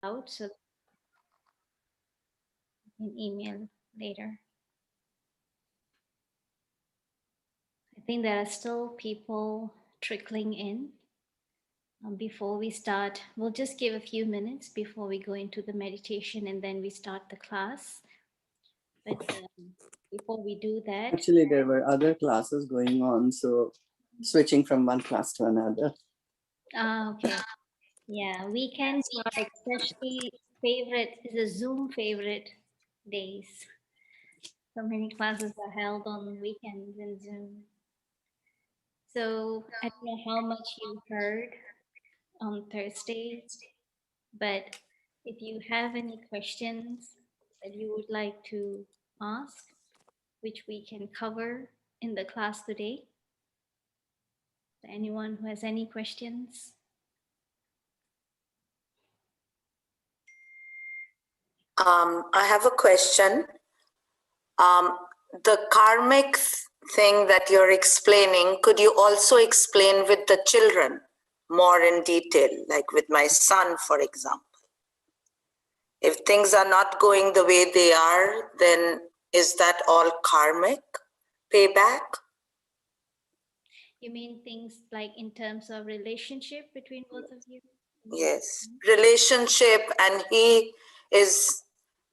out so you can email later. I think there are still people trickling in. Before we start, we'll just give a few minutes before we go into the meditation and then we start the class. But before we do that, actually, there were other classes going on, so switching from one class to another. okay. Yeah, weekends are especially favorite, is a Zoom favorite days. So many classes are held on weekends in Zoom. So I don't know how much you heard on Thursday, but if you have any questions that you would like to ask, which we can cover in the class today, anyone who has any questions? I have a question. The karmic thing that you're explaining, could you also explain with the children more in detail, like with my son, for example? If things are not going the way they are, then is that all karmic payback? You mean things like in terms of relationship between both of you? Yes, relationship, and he is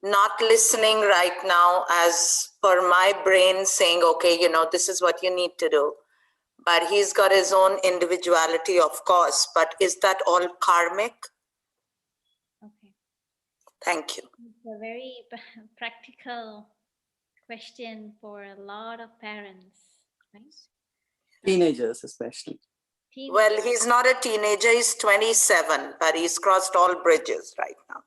not listening right now as per my brain saying, okay, this is what you need to do. But he's got his own individuality, of course, but is that all karmic? Okay. Thank you. It's a very practical question for a lot of parents, right? Teenagers, especially. Well, he's not a teenager, he's 27, but he's crossed all bridges right now.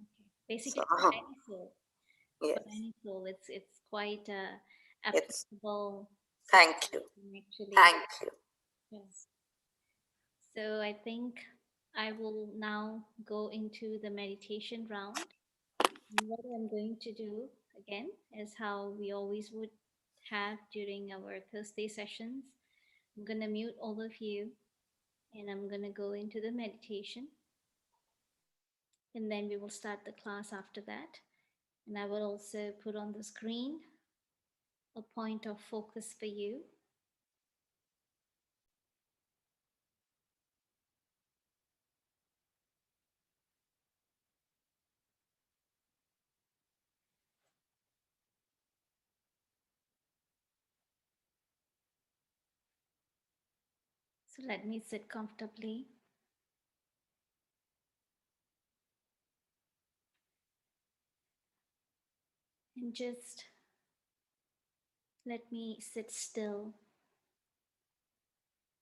Okay. Basically, So, for any soul. yes. For any soul, it's quite It's, applicable. thank you. Actually. Thank you. Yes. So I think I will now go into the meditation round. And what I'm going to do again is how we always would have during our Thursday sessions. I'm going to mute all of you and I'm going to go into the meditation. And then we will start the class after that. And I will also put on the screen a point of focus for you. So let me sit comfortably. And just let me sit still.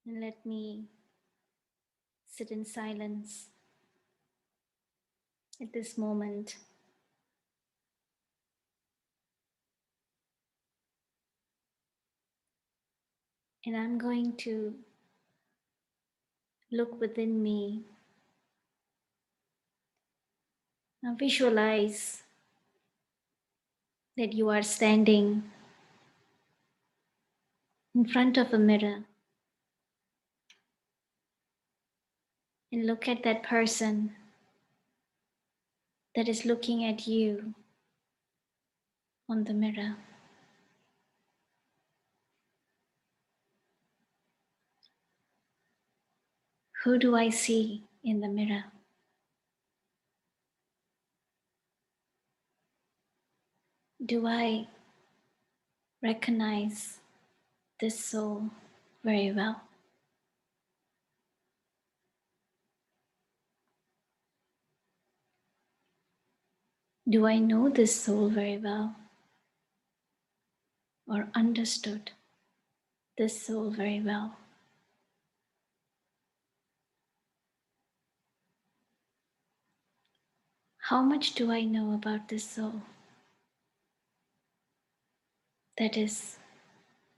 And let me sit in silence at this moment. And I'm going to look within me. Now visualize that you are standing in front of a mirror. And look at that person that is looking at you on the mirror. Who do I see in the mirror? Do I recognize this soul very well? Do I know this soul very well? Or understood this soul very well? How much do I know about this soul that is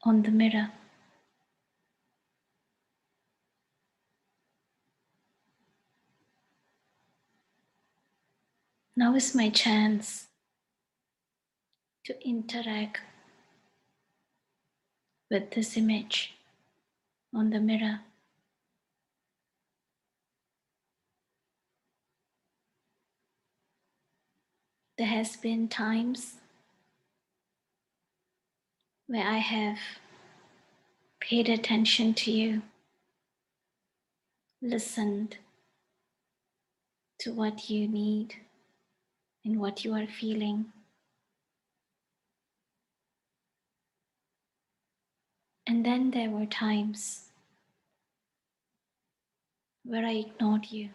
on the mirror? Now is my chance to interact with this image on the mirror. There has been times where I have paid attention to you, listened to what you need and what you are feeling. And then there were times where I ignored you.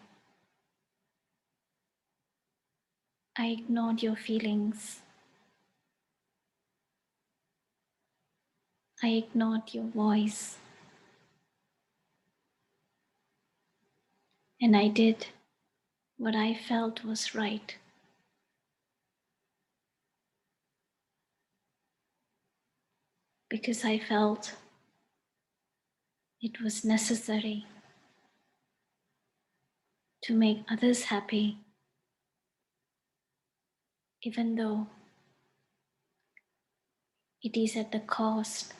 I ignored your feelings. I ignored your voice. And I did what I felt was right. Because I felt it was necessary to make others happy, even though it is at the cost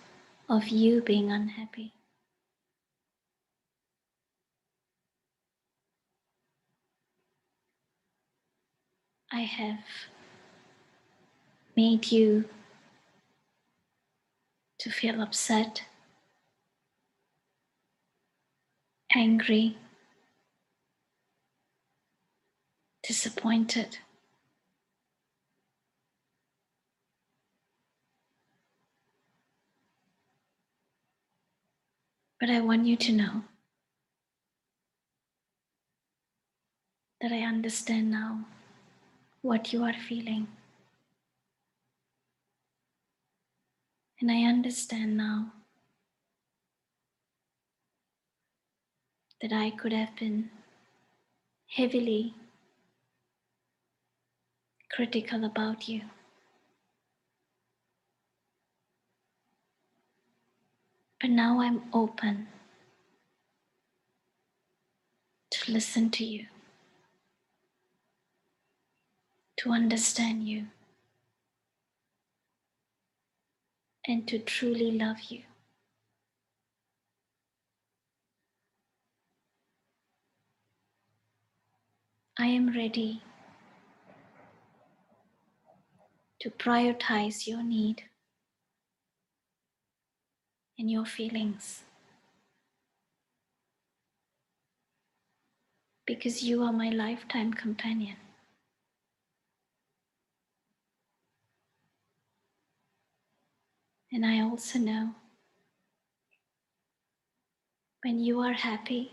of you being unhappy. I have made you to feel upset, angry, disappointed. But I want you to know that I understand now what you are feeling. And I understand now that I could have been heavily critical about you. But now I'm open to listen to you, to understand you, and to truly love you. I am ready to prioritize your need and your feelings because you are my lifetime companion. And I also know when you are happy,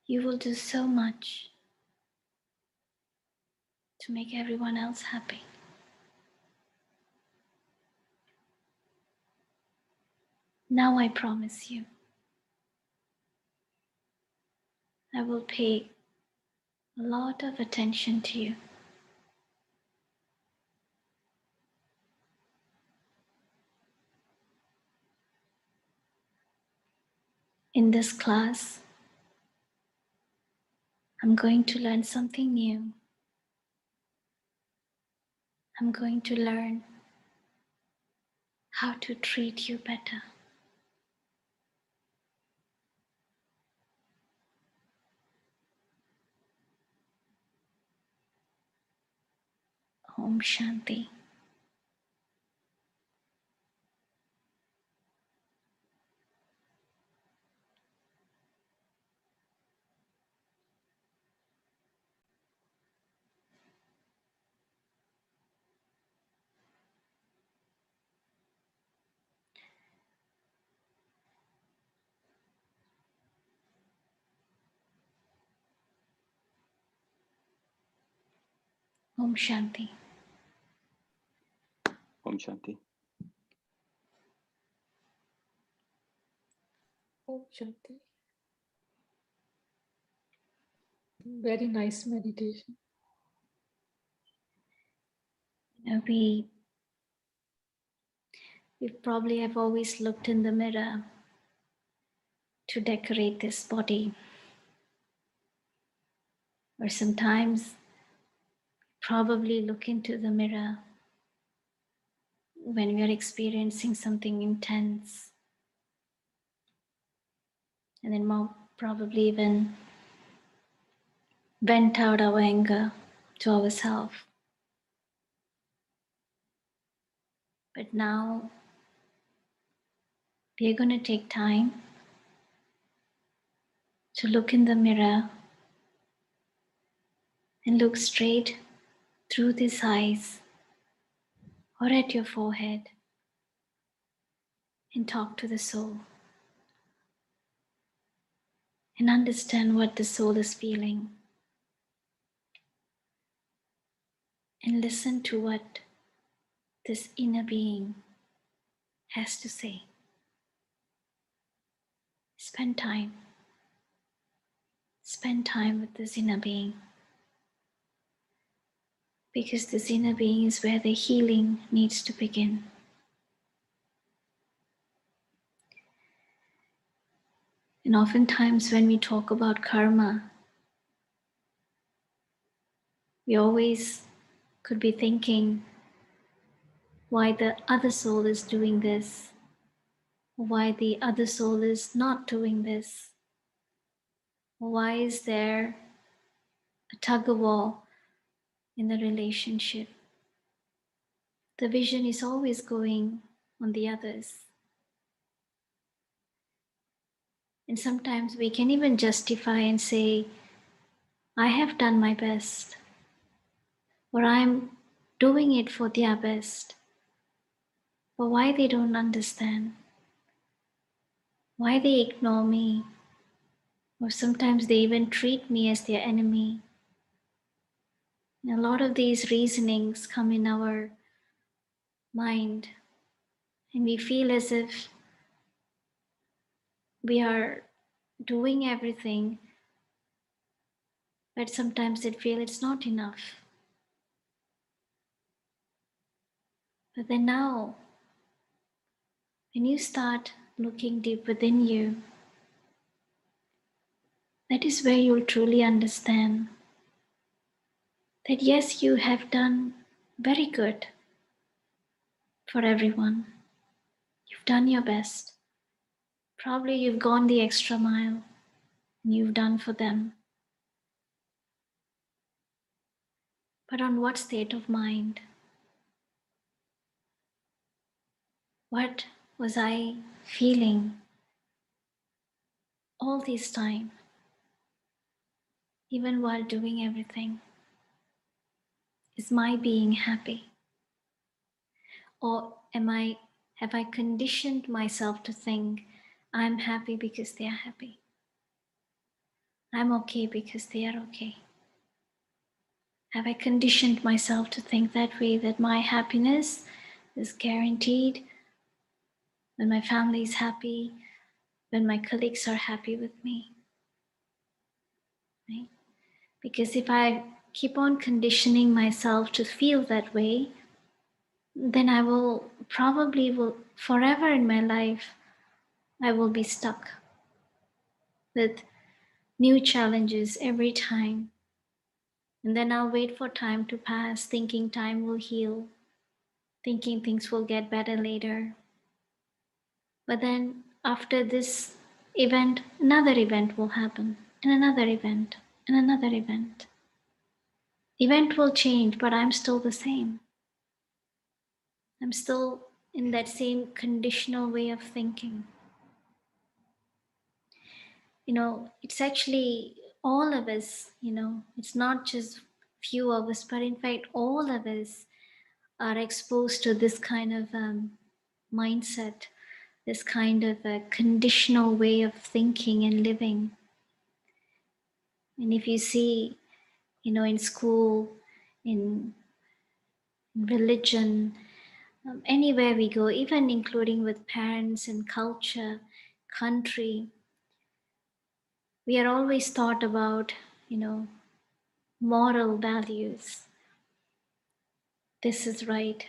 you will do so much to make everyone else happy. Now I promise you, I will pay a lot of attention to you. In this class, I'm going to learn something new. I'm going to learn how to treat you better. Om Shanti. Om Shanti. Om Shanti. Om Shanti. Very nice meditation. We probably have always looked in the mirror to decorate this body. Or sometimes probably look into the mirror when we are experiencing something intense. And then more probably even vent out our anger to ourselves. But now we are going to take time to look in the mirror and look straight through these eyes or at your forehead and talk to the soul and understand what the soul is feeling and listen to what this inner being has to say. Spend time. Spend time with this inner being, because this inner being is where the healing needs to begin. And oftentimes when we talk about karma, we always could be thinking why the other soul is doing this, or why the other soul is not doing this, or why is there a tug of war in the relationship. The vision is always going on the others. And sometimes we can even justify and say, I have done my best, or I'm doing it for their best. But why they don't understand? Why they ignore me? Or sometimes they even treat me as their enemy. And a lot of these reasonings come in our mind, and we feel as if we are doing everything, but sometimes it feels it's not enough. But then now, when you start looking deep within you, that is where you'll truly understand that yes, you have done very good for everyone. You've done your best. Probably you've gone the extra mile and you've done for them. But on what state of mind? What was I feeling all this time, even while doing everything? Is my being happy? Or have I conditioned myself to think I'm happy because they are happy? I'm okay because they are okay. Have I conditioned myself to think that way, that my happiness is guaranteed when my family is happy, when my colleagues are happy with me? Right? Because if I keep on conditioning myself to feel that way, then I will forever in my life, I will be stuck with new challenges every time. And then I'll wait for time to pass, thinking time will heal, thinking things will get better later. But then after this event, another event will happen, and another event, and another event. Event will change, but I'm still the same. I'm still in that same conditional way of thinking. It's actually all of us, it's not just few of us, but in fact, all of us are exposed to this kind of mindset, this kind of a conditional way of thinking and living. And if you see, in school, in religion, anywhere we go, even including with parents and culture, country, we are always taught about, moral values. This is right,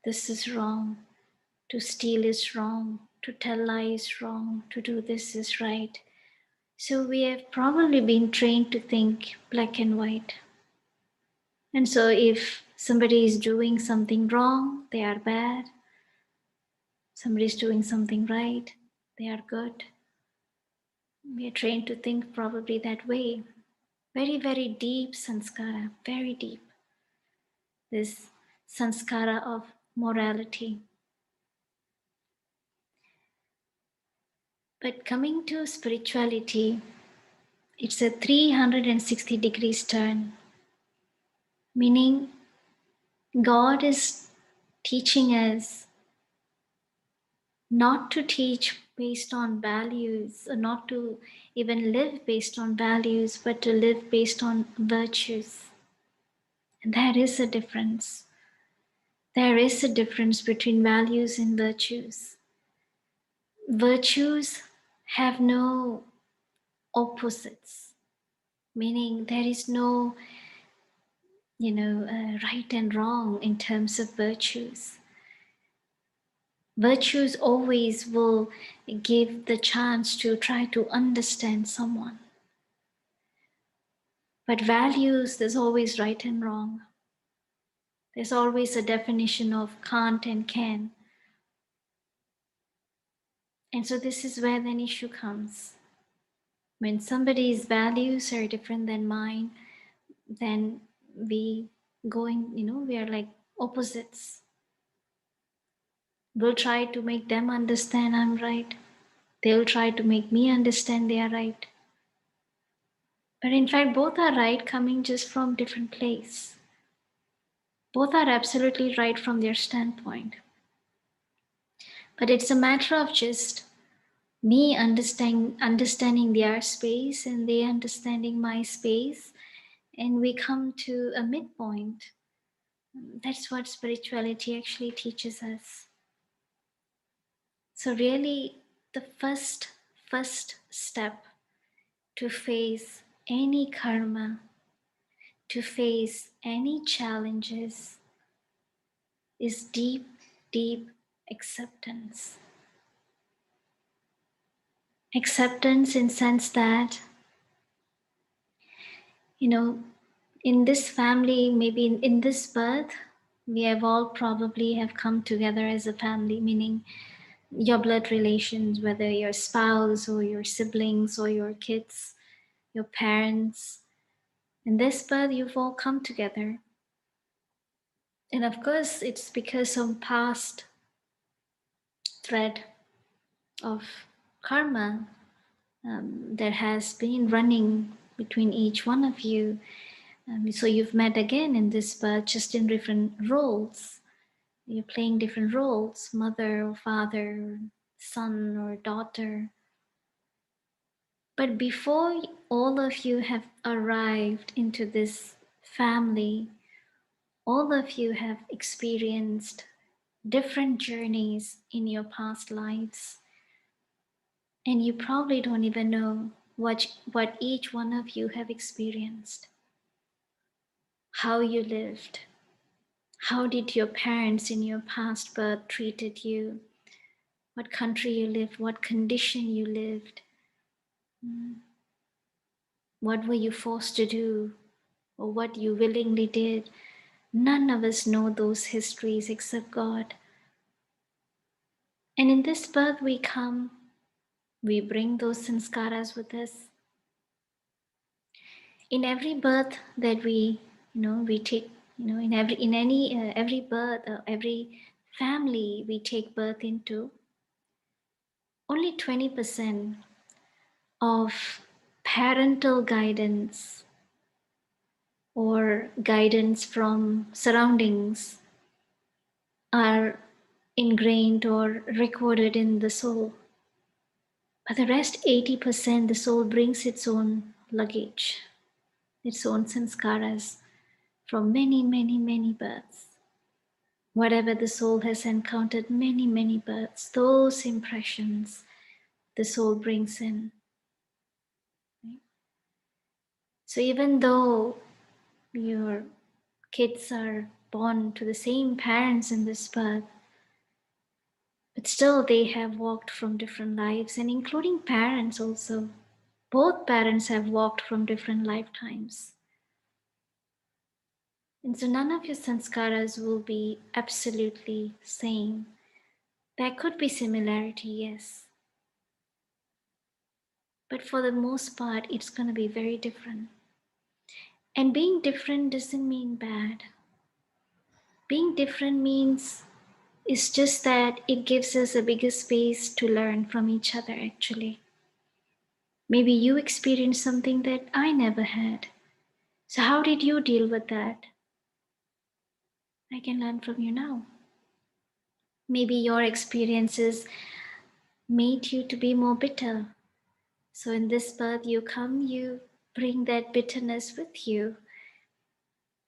this is wrong, to steal is wrong, to tell lies is wrong, to do this is right. So we have probably been trained to think black and white. And so if somebody is doing something wrong, they are bad. Somebody is doing something right, they are good. We are trained to think probably that way. Very, very deep sanskara, very deep. this sanskara of morality. But coming to spirituality, it's a 360 degrees turn, meaning God is teaching us not to teach based on values, or not to even live based on values, but to live based on virtues. And there is a difference. There is a difference between values and virtues. Virtues have no opposites, meaning there is no, right and wrong in terms of virtues. Virtues always will give the chance to try to understand someone. But values, there's always right and wrong. There's always a definition of can't and can. And so this is where an issue comes. When somebody's values are different than mine, then we we are like opposites. We'll try to make them understand I'm right. They'll try to make me understand they are right. But in fact, both are right coming just from different place. Both are absolutely right from their standpoint. But it's a matter of just me understanding their space and they understanding my space, and we come to a midpoint. That's what spirituality actually teaches us. So really, the first step to face any karma, to face any challenges, is deep acceptance. Acceptance in sense that, in this family, maybe in this birth, we have all probably have come together as a family, meaning your blood relations, whether your spouse or your siblings or your kids, your parents. In this birth, you've all come together. And of course, it's because of past thread of karma that has been running between each one of you. So you've met again in this birth, just in different roles. You're playing different roles, mother or father, son or daughter. But before all of you have arrived into this family, all of you have experienced different journeys in your past lives. And you probably don't even know what each one of you have experienced, how you lived, how did your parents in your past birth treated you, what country you lived, what condition you lived, what were you forced to do, or what you willingly did. None of us know those histories except God. And in this birth we come, we bring those sanskaras with us. In every birth that we take, every birth, every family we take birth into, only 20% of parental guidance or guidance from surroundings are ingrained or recorded in the soul. But the rest 80%, the soul brings its own luggage, its own sanskaras from many births. Whatever the soul has encountered, many births, those impressions the soul brings in. Right? So even though your kids are born to the same parents in this birth, but still they have walked from different lives, and including parents also. Both parents have walked from different lifetimes. And so none of your sanskaras will be absolutely same. There could be similarity, yes. But for the most part, it's going to be very different. And being different doesn't mean bad. Being different means it's just that it gives us a bigger space to learn from each other, actually. Maybe you experienced something that I never had. So, how did you deal with that? I can learn from you now. Maybe your experiences made you to be more bitter. So, in this birth, you come, you bring that bitterness with you.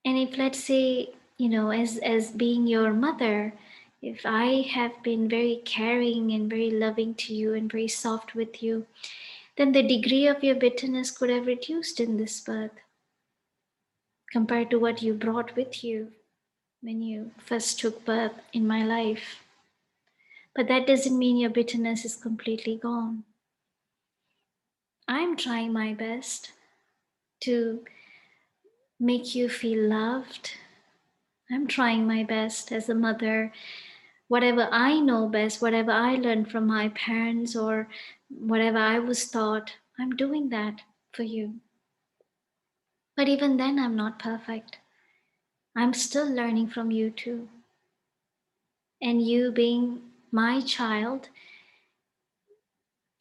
And if, let's say, as being your mother, if I have been very caring and very loving to you and very soft with you, then the degree of your bitterness could have reduced in this birth compared to what you brought with you when you first took birth in my life. But that doesn't mean your bitterness is completely gone. I'm trying my best to make you feel loved. I'm trying my best as a mother, whatever I know best, whatever I learned from my parents or whatever I was taught, I'm doing that for you. But even then, I'm not perfect. I'm still learning from you too. And you being my child,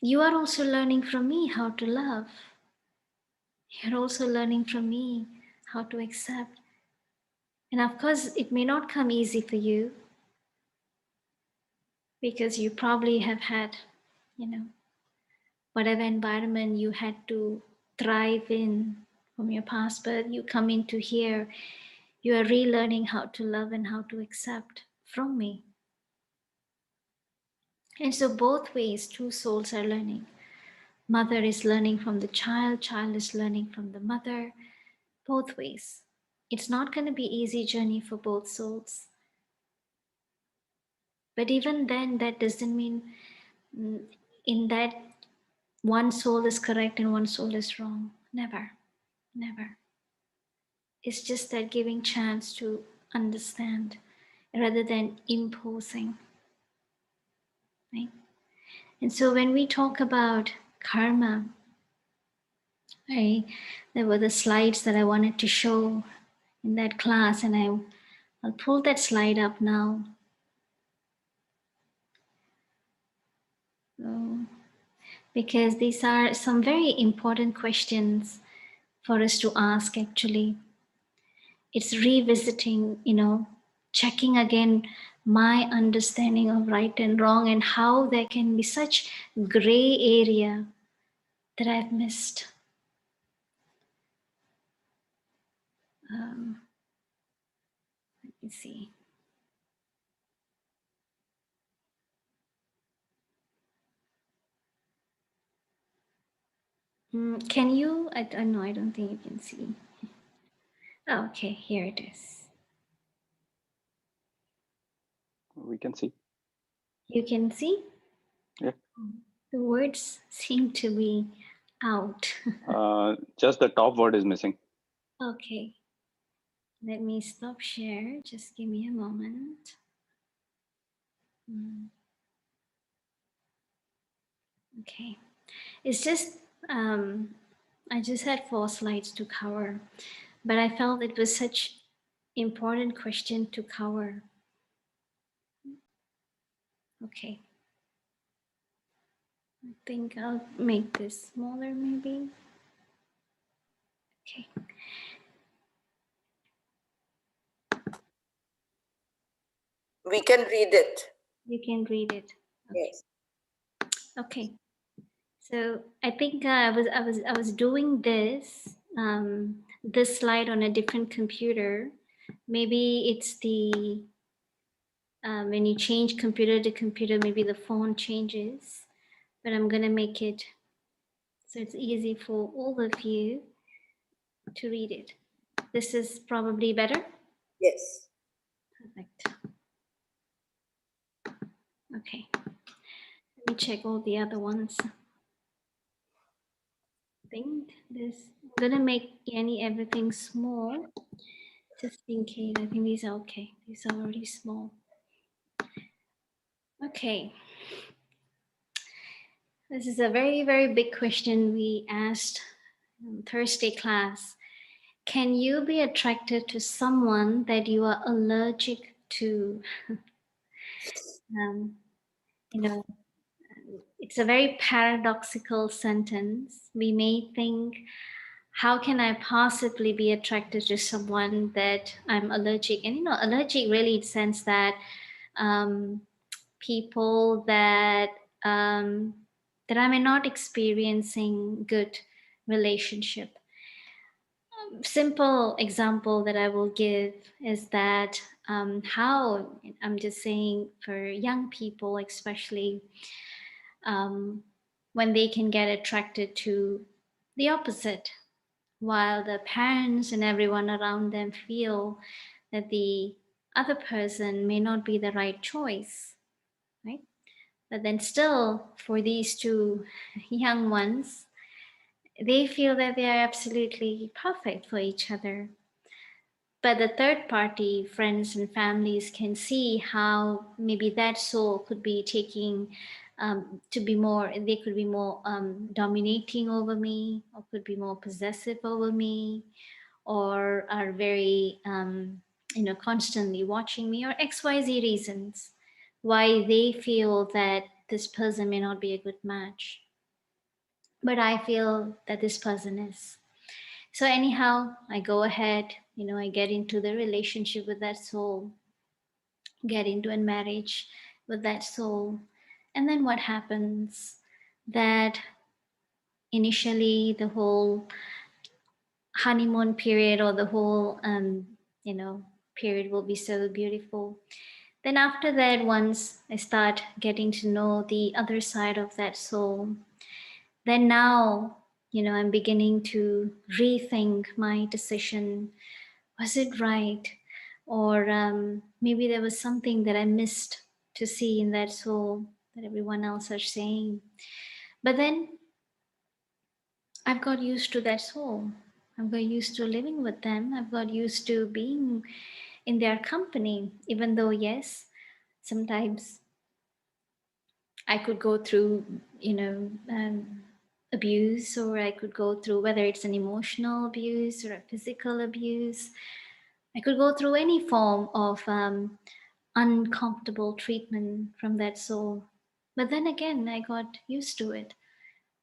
you are also learning from me how to love. You're also learning from me how to accept. And of course, it may not come easy for you because you probably have had, whatever environment you had to thrive in from your past, but you come into here, you are relearning how to love and how to accept from me. And so, both ways, two souls are learning. Mother is learning from the child, child is learning from the mother, both ways. It's not going to be easy journey for both souls. But even then, that doesn't mean in that one soul is correct and one soul is wrong. Never, never. It's just that giving chance to understand rather than imposing. Right? And so when we talk about karma, there were the slides that I wanted to show in that class, and I'll pull that slide up now. So, because these are some very important questions for us to ask actually. It's revisiting, checking again my understanding of right and wrong and how there can be such gray area that I've missed. Let me see. Can you? I don't know. I don't think you can see. Oh, okay, here it is. We can see. You can see? Yeah. The words seem to be out. Just the top word is missing. Okay. Let me stop share. Just give me a moment. Okay. It's just, I just had 4 slides to cover, but I felt it was such important question to cover. Okay. I think I'll make this smaller maybe. Okay. We can read it. You can read it. Okay. Yes. Okay. So I think I was doing this this slide on a different computer. Maybe it's the when you change computer to computer, maybe the font changes. But I'm gonna make it so it's easy for all of you to read it. This is probably better. Yes. Perfect. Okay. Let me check all the other ones. I think this. I'm gonna make everything small. Just in case, I think these are okay. These are already small. Okay. This is a very, very big question we asked Thursday class. can you be attracted to someone that you are allergic to? um, you know, it's a very paradoxical sentence. We may think, how can I possibly be attracted to someone that I'm allergic? And allergic really in the sense that um, people um, that I may not experiencing good relationship. Simple example that I will give is that how I'm just saying for young people, especially um, when they can get attracted to the opposite, while the parents and everyone around them feel that the other person may not be the right choice, right? But then, still, for these two young ones, they feel that they are absolutely perfect for each other. But the third party, friends and families, can see how maybe that soul could be taking to be more, they could be more dominating over me, or could be more possessive over me, or are very, constantly watching me, or XYZ reasons why they feel that this person may not be a good match. But I feel that this person is. So anyhow, I go ahead, I get into the relationship with that soul, get into a marriage with that soul. And then what happens? That initially the whole honeymoon period, or the whole, period will be so beautiful. Then after that, once I start getting to know the other side of that soul, then now, I'm beginning to rethink my decision. Was it right? Or maybe there was something that I missed to see in that soul that everyone else are saying. But then I've got used to that soul. I've got used to living with them. I've got used to being in their company, even though, yes, sometimes I could go through, abuse, or I could go through, whether it's an emotional abuse or a physical abuse. I could go through any form of uncomfortable treatment from that soul. But then again, I got used to it.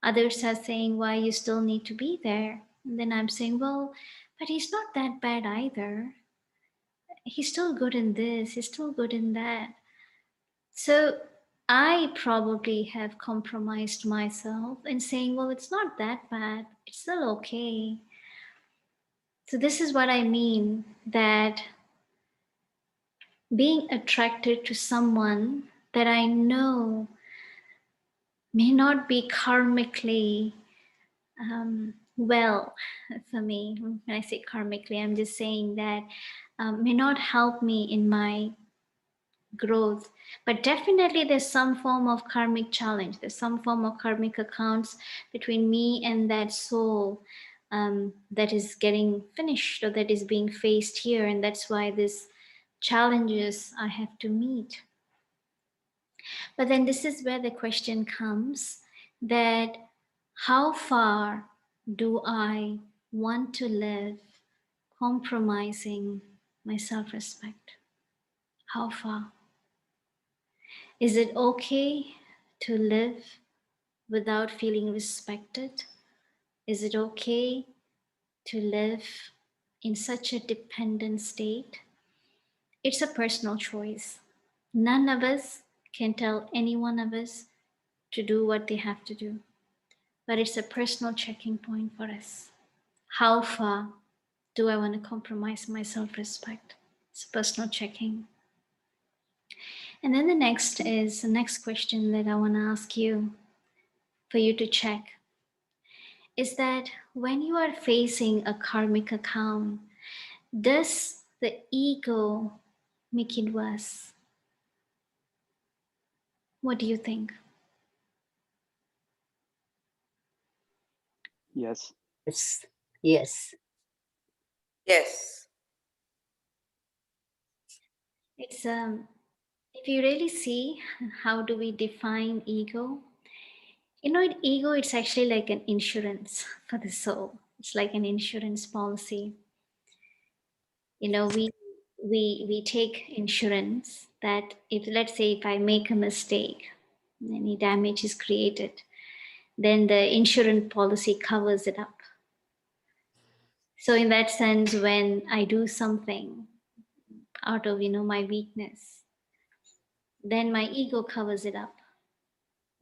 Others are saying, why you still need to be there? And then I'm saying, well, but he's not that bad either. He's still good in this, he's still good in that. So I probably have compromised myself in saying, well, it's not that bad, it's still okay. So this is what I mean, that being attracted to someone that I know may not be karmically well for me. When I say karmically, I'm just saying that may not help me in my growth, but definitely there's some form of karmic challenge, there's some form of karmic accounts between me and that soul that is getting finished, or that is being faced here, and that's why this challenges I have to meet. But then this is where the question comes, that how far do I want to live compromising my self-respect? How far? Is it okay to live without feeling respected? Is it okay to live in such a dependent state? It's a personal choice. None of us can tell any one of us to do what they have to do, but it's a personal checking point for us. How far do I want to compromise my self-respect? It's personal checking. And then the next question that I want to ask you, for you to check, is that when you are facing a karmic account, does the ego make it worse? What do you think? Yes. Yes. Yes. Yes. It's if you really see how do we define ego, ego, it's actually like an insurance for the soul. It's like an insurance policy. You know, we take insurance that if, let's say, if I make a mistake, any damage is created, then the insurance policy covers it up. So in that sense, when I do something out of, my weakness, then my ego covers it up.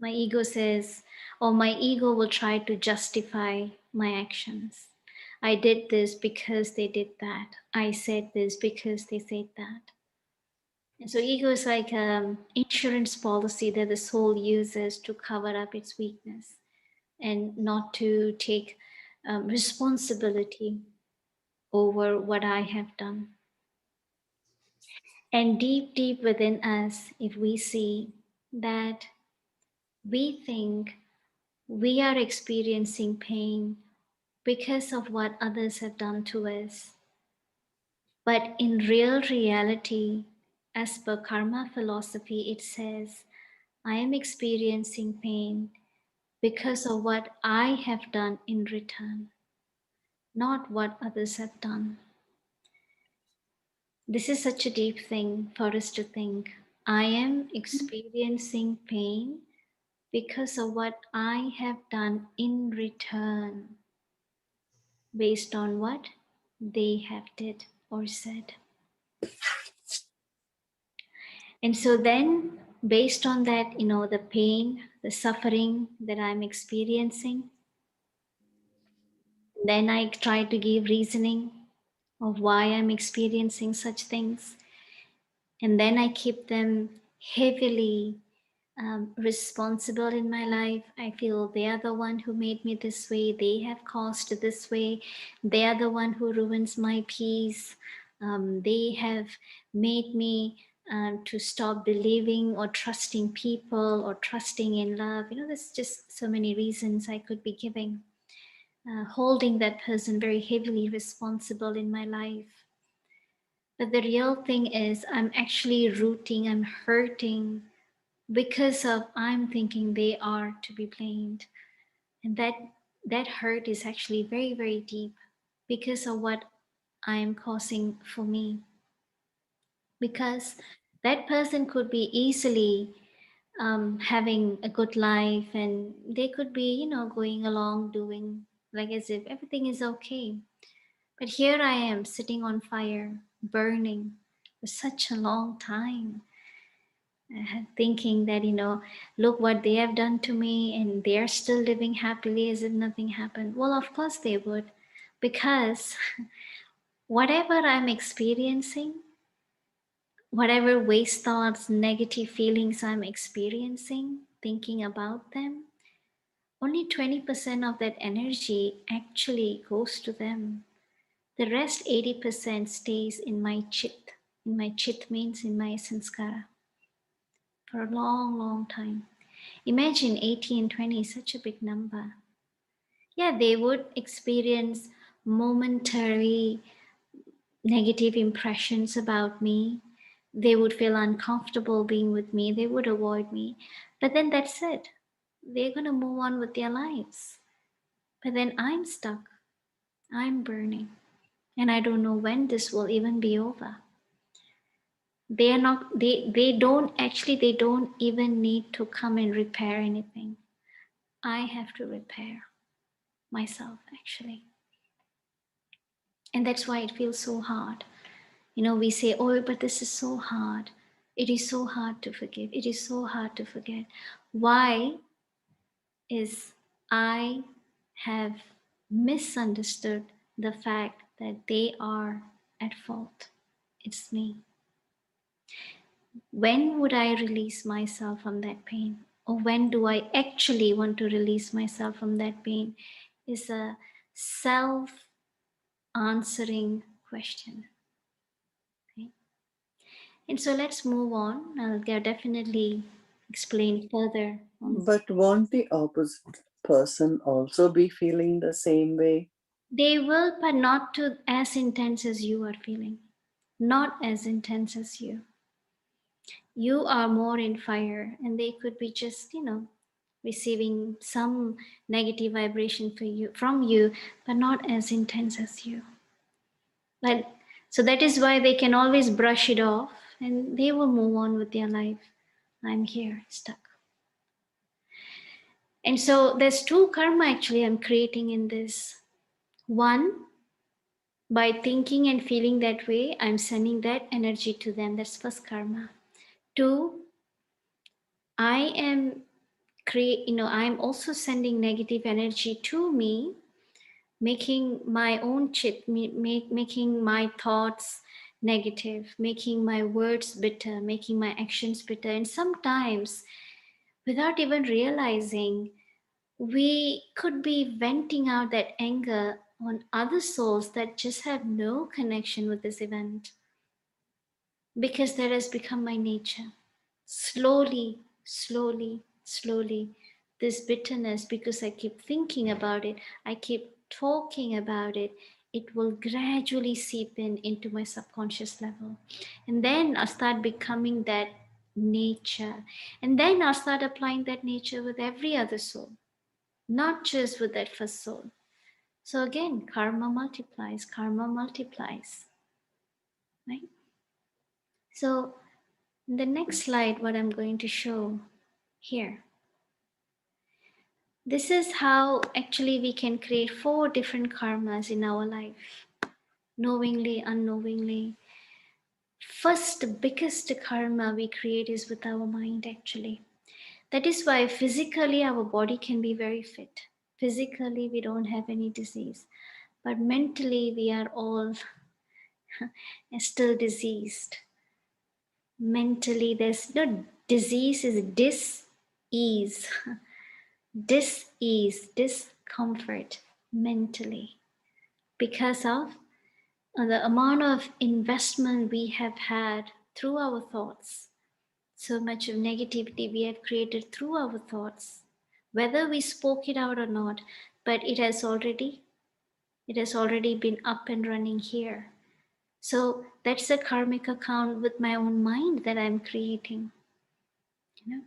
My ego says, or my ego will try to justify my actions. I did this because they did that. I said this because they said that. And so ego is like an insurance policy that the soul uses to cover up its weakness and not to take responsibility over what I have done. And deep, deep within us, if we see that we think we are experiencing pain because of what others have done to us, but in real reality, as per karma philosophy, it says, I am experiencing pain because of what I have done in return, not what others have done. This is such a deep thing for us to think. I am experiencing pain because of what I have done in return, based on what they have did or said. And so then, based on that, the pain, the suffering that I'm experiencing, then I try to give reasoning of why I'm experiencing such things. And then I keep them heavily responsible in my life. I feel they are the one who made me this way. They have caused this way. They are the one who ruins my peace. They have made me to stop believing or trusting people or trusting in love. There's just so many reasons I could be giving. Holding that person very heavily responsible in my life. But the real thing is, I'm actually rooting, I'm hurting because of I'm thinking they are to be blamed. And that hurt is actually very, very deep because of what I am causing for me. Because that person could be easily having a good life, and they could be, going along doing like as if everything is okay. But here I am sitting on fire, burning for such a long time, thinking that, look what they have done to me, and they are still living happily as if nothing happened. Well, of course they would, because whatever I'm experiencing, whatever waste thoughts, negative feelings I'm experiencing, thinking about them, only 20% of that energy actually goes to them. The rest 80% stays in my chit. In my chit means in my sanskara for a long, long time. Imagine 80 and 20 is such a big number. Yeah, they would experience momentary negative impressions about me. They would feel uncomfortable being with me. They would avoid me. But then that's it. They're going to move on with their lives. But then I'm stuck. I'm burning. And I don't know when this will even be over. They are not, they don't even need to come and repair anything. I have to repair myself, actually. And that's why it feels so hard. We say, oh, but this is so hard. It is so hard to forgive. It is so hard to forget. Why is I have misunderstood the fact that they are at fault? It's me. When would I release myself from that pain? Or when do I actually want to release myself from that pain? Is a self answering question. Okay? And so let's move on. I'll definitely explain further on. But won't the opposite person also be feeling the same way? They will, but not to as intense as you are feeling. Not as intense as you. You are more in fire, and they could be just, receiving some negative vibration from you, but not as intense as you. But So that is why they can always brush it off and they will move on with their life. I'm here, stuck. And so there's two karma actually I'm creating in this. One, by thinking and feeling that way, I'm sending that energy to them. That's first karma. Two, I am I'm also sending negative energy to me, making my own making my thoughts negative, making my words bitter, making my actions bitter. And sometimes, without even realizing, we could be venting out that anger on other souls that just have no connection with this event, because that has become my nature. Slowly, slowly, slowly, this bitterness, because I keep thinking about it, I keep talking about it, it will gradually seep in into my subconscious level. And then I'll start becoming that nature. And then I'll start applying that nature with every other soul, not just with that first soul. So again, karma multiplies, right? So in the next slide, what I'm going to show here, this is how actually we can create 4 different karmas in our life, knowingly, unknowingly. First, biggest karma we create is with our mind actually. That is why physically our body can be very fit. Physically we don't have any disease, but mentally we are all still diseased. Mentally there's no disease, is dis-ease. Dis-ease, discomfort mentally, because of the amount of investment we have had through our thoughts. So much of negativity we have created through our thoughts, whether we spoke it out or not, but it has already been up and running here. So that's a karmic account with my own mind that I'm creating, you know.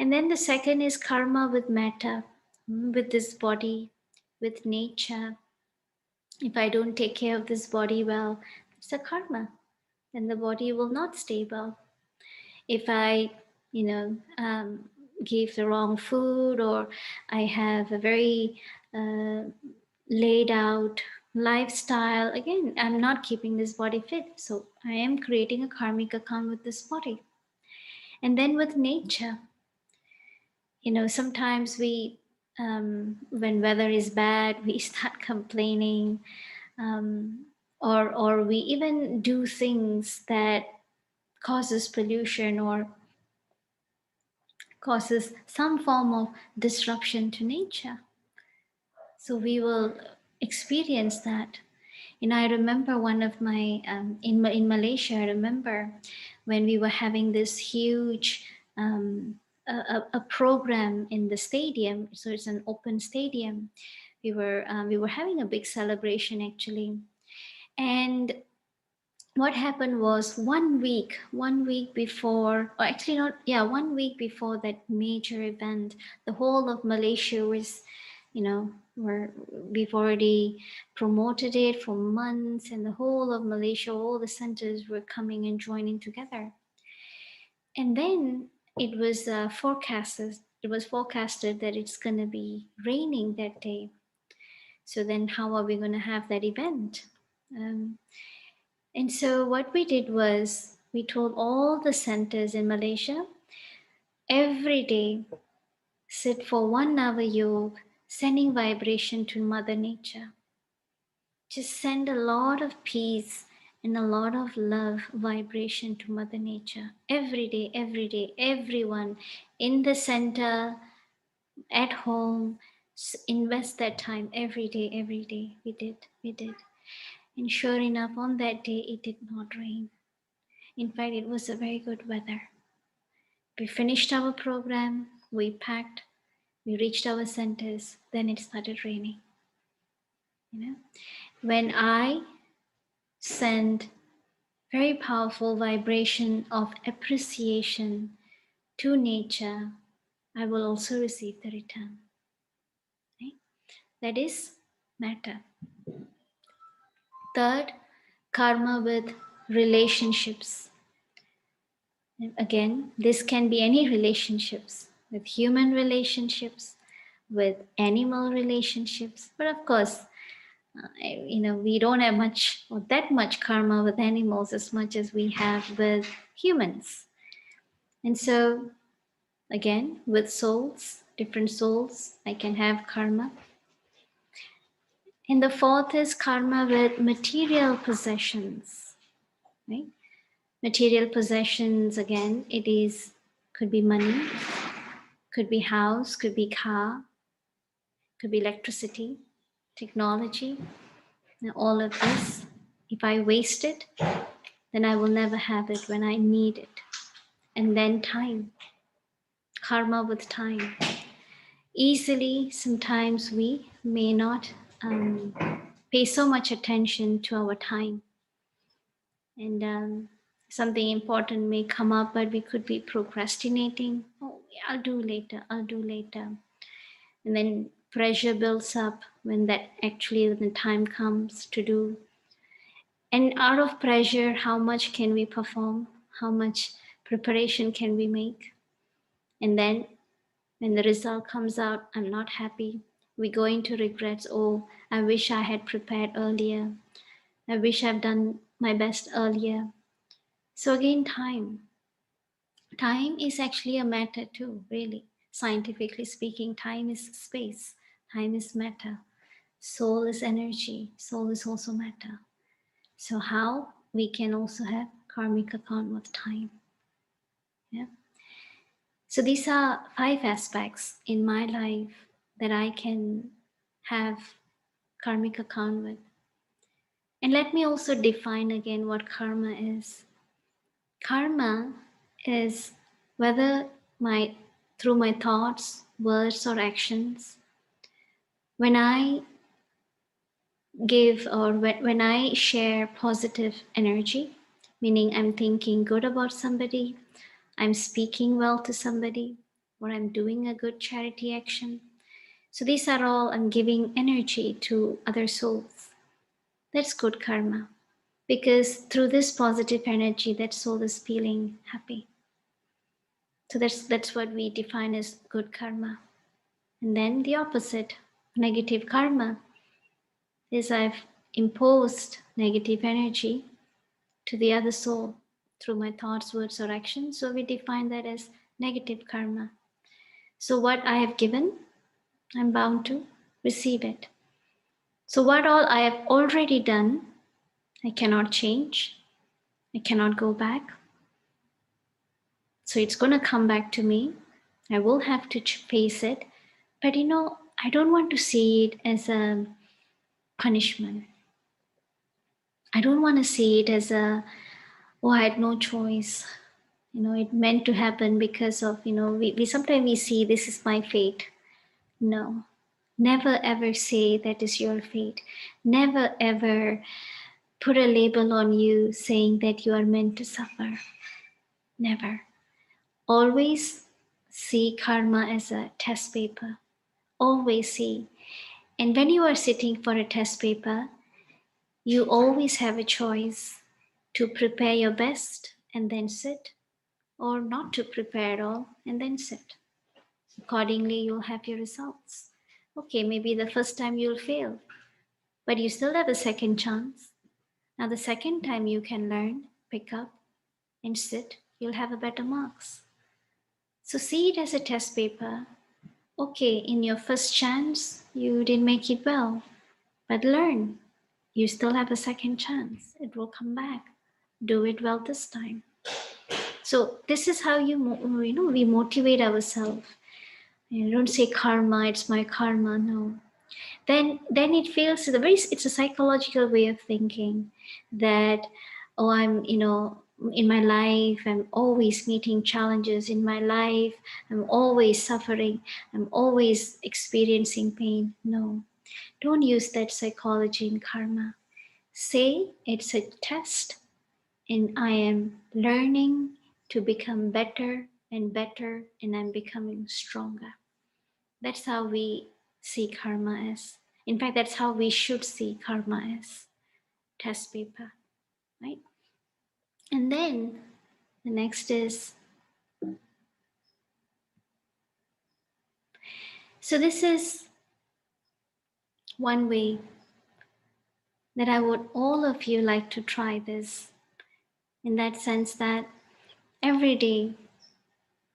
And then the second is karma with matter, with this body, with nature. If I don't take care of this body well, it's a karma. Then the body will not stay well. If I, give the wrong food, or I have a very laid out lifestyle, again, I'm not keeping this body fit. So I am creating a karmic account with this body. And then with nature, sometimes we, when weather is bad, we start complaining, or we even do things that causes pollution or causes some form of disruption to nature. So we will experience that. I remember one of my in Malaysia. I remember when we were having this huge a program in the stadium. So it's an open stadium. We were having a big celebration actually, and what happened was 1 week before, or actually not, yeah, 1 week before that major event, the whole of Malaysia was, we've already promoted it for months, and the whole of Malaysia, all the centers were coming and joining together. And then it was forecasted that it's going to be raining that day. So then how are we going to have that event? And so what we did was we told all the centers in Malaysia, every day sit for 1 hour yoga, sending vibration to Mother Nature. Just send a lot of peace and a lot of love vibration to Mother Nature. Every day, everyone in the center, at home, invest that time every day. We did. And sure enough, on that day, it did not rain. In fact, it was a very good weather. We finished our program, we packed, we reached our centers, then it started raining. When I send very powerful vibration of appreciation to nature, I will also receive the return. Right? That is matter. Third, karma with relationships. And again, this can be any relationships, with human relationships, with animal relationships. But of course, we don't have much or that much karma with animals as much as we have with humans. And so, again, with souls, different souls, I can have karma. And the fourth is karma with material possessions, right? Material possessions, again, could be money, could be house, could be car, could be electricity, technology, and all of this. If I waste it, then I will never have it when I need it. And then time, karma with time. Easily, sometimes we may not pay so much attention to our time. And something important may come up, but we could be procrastinating. Oh, I'll do later, I'll do later. And then pressure builds up when the time comes to do. And out of pressure, how much can we perform? How much preparation can we make? And then when the result comes out, I'm not happy. We go into regrets. Oh, I wish I had prepared earlier. I wish I've done my best earlier. So again, time. Time is actually a matter too, really. Scientifically speaking, time is space. Time is matter. Soul is energy. Soul is also matter. So how we can also have karmic account with time. Yeah. So these are 5 aspects in my life that I can have karmic account with. And let me also define again what karma is. Karma is whether through my thoughts, words, or actions, when I give or when I share positive energy, meaning I'm thinking good about somebody, I'm speaking well to somebody, or I'm doing a good charity action. So these are all, I'm giving energy to other souls. That's good karma. Because through this positive energy, that soul is feeling happy. So that's what we define as good karma. And then the opposite, negative karma, is I've imposed negative energy to the other soul through my thoughts, words, or actions. So we define that as negative karma. So what I have given, I'm bound to receive it. So what all I have already done, I cannot change. I cannot go back. So it's going to come back to me. I will have to face it. But I don't want to see it as a punishment. I don't want to see it as I had no choice. It meant to happen because of, we sometimes we see this is my fate. No, never ever say that is your fate. Never ever put a label on you saying that you are meant to suffer. Never. Always see karma as a test paper. Always see. And when you are sitting for a test paper, you always have a choice to prepare your best and then sit, or not to prepare at all and then sit. Accordingly, you'll have your results. Okay, maybe the first time you'll fail, but you still have a second chance. Now, the second time you can learn, pick up, and sit, you'll have a better marks. So see it as a test paper. Okay, in your first chance, you didn't make it well, but learn. You still have a second chance. It will come back. Do it well this time. So this is how we motivate ourselves. You don't say karma, it's my karma. No. Then it feels it's a psychological way of thinking that I'm in my life I'm always meeting challenges in my life. I'm always suffering. I'm always experiencing pain. No. Don't use that psychology in karma. Say it's a test and I am learning to become better and better and I'm becoming stronger. That's how we see karma as. In fact, that's how we should see karma as. Test paper. right? And then the next is, so this is one way that I would all of you like to try this, in that sense that every day,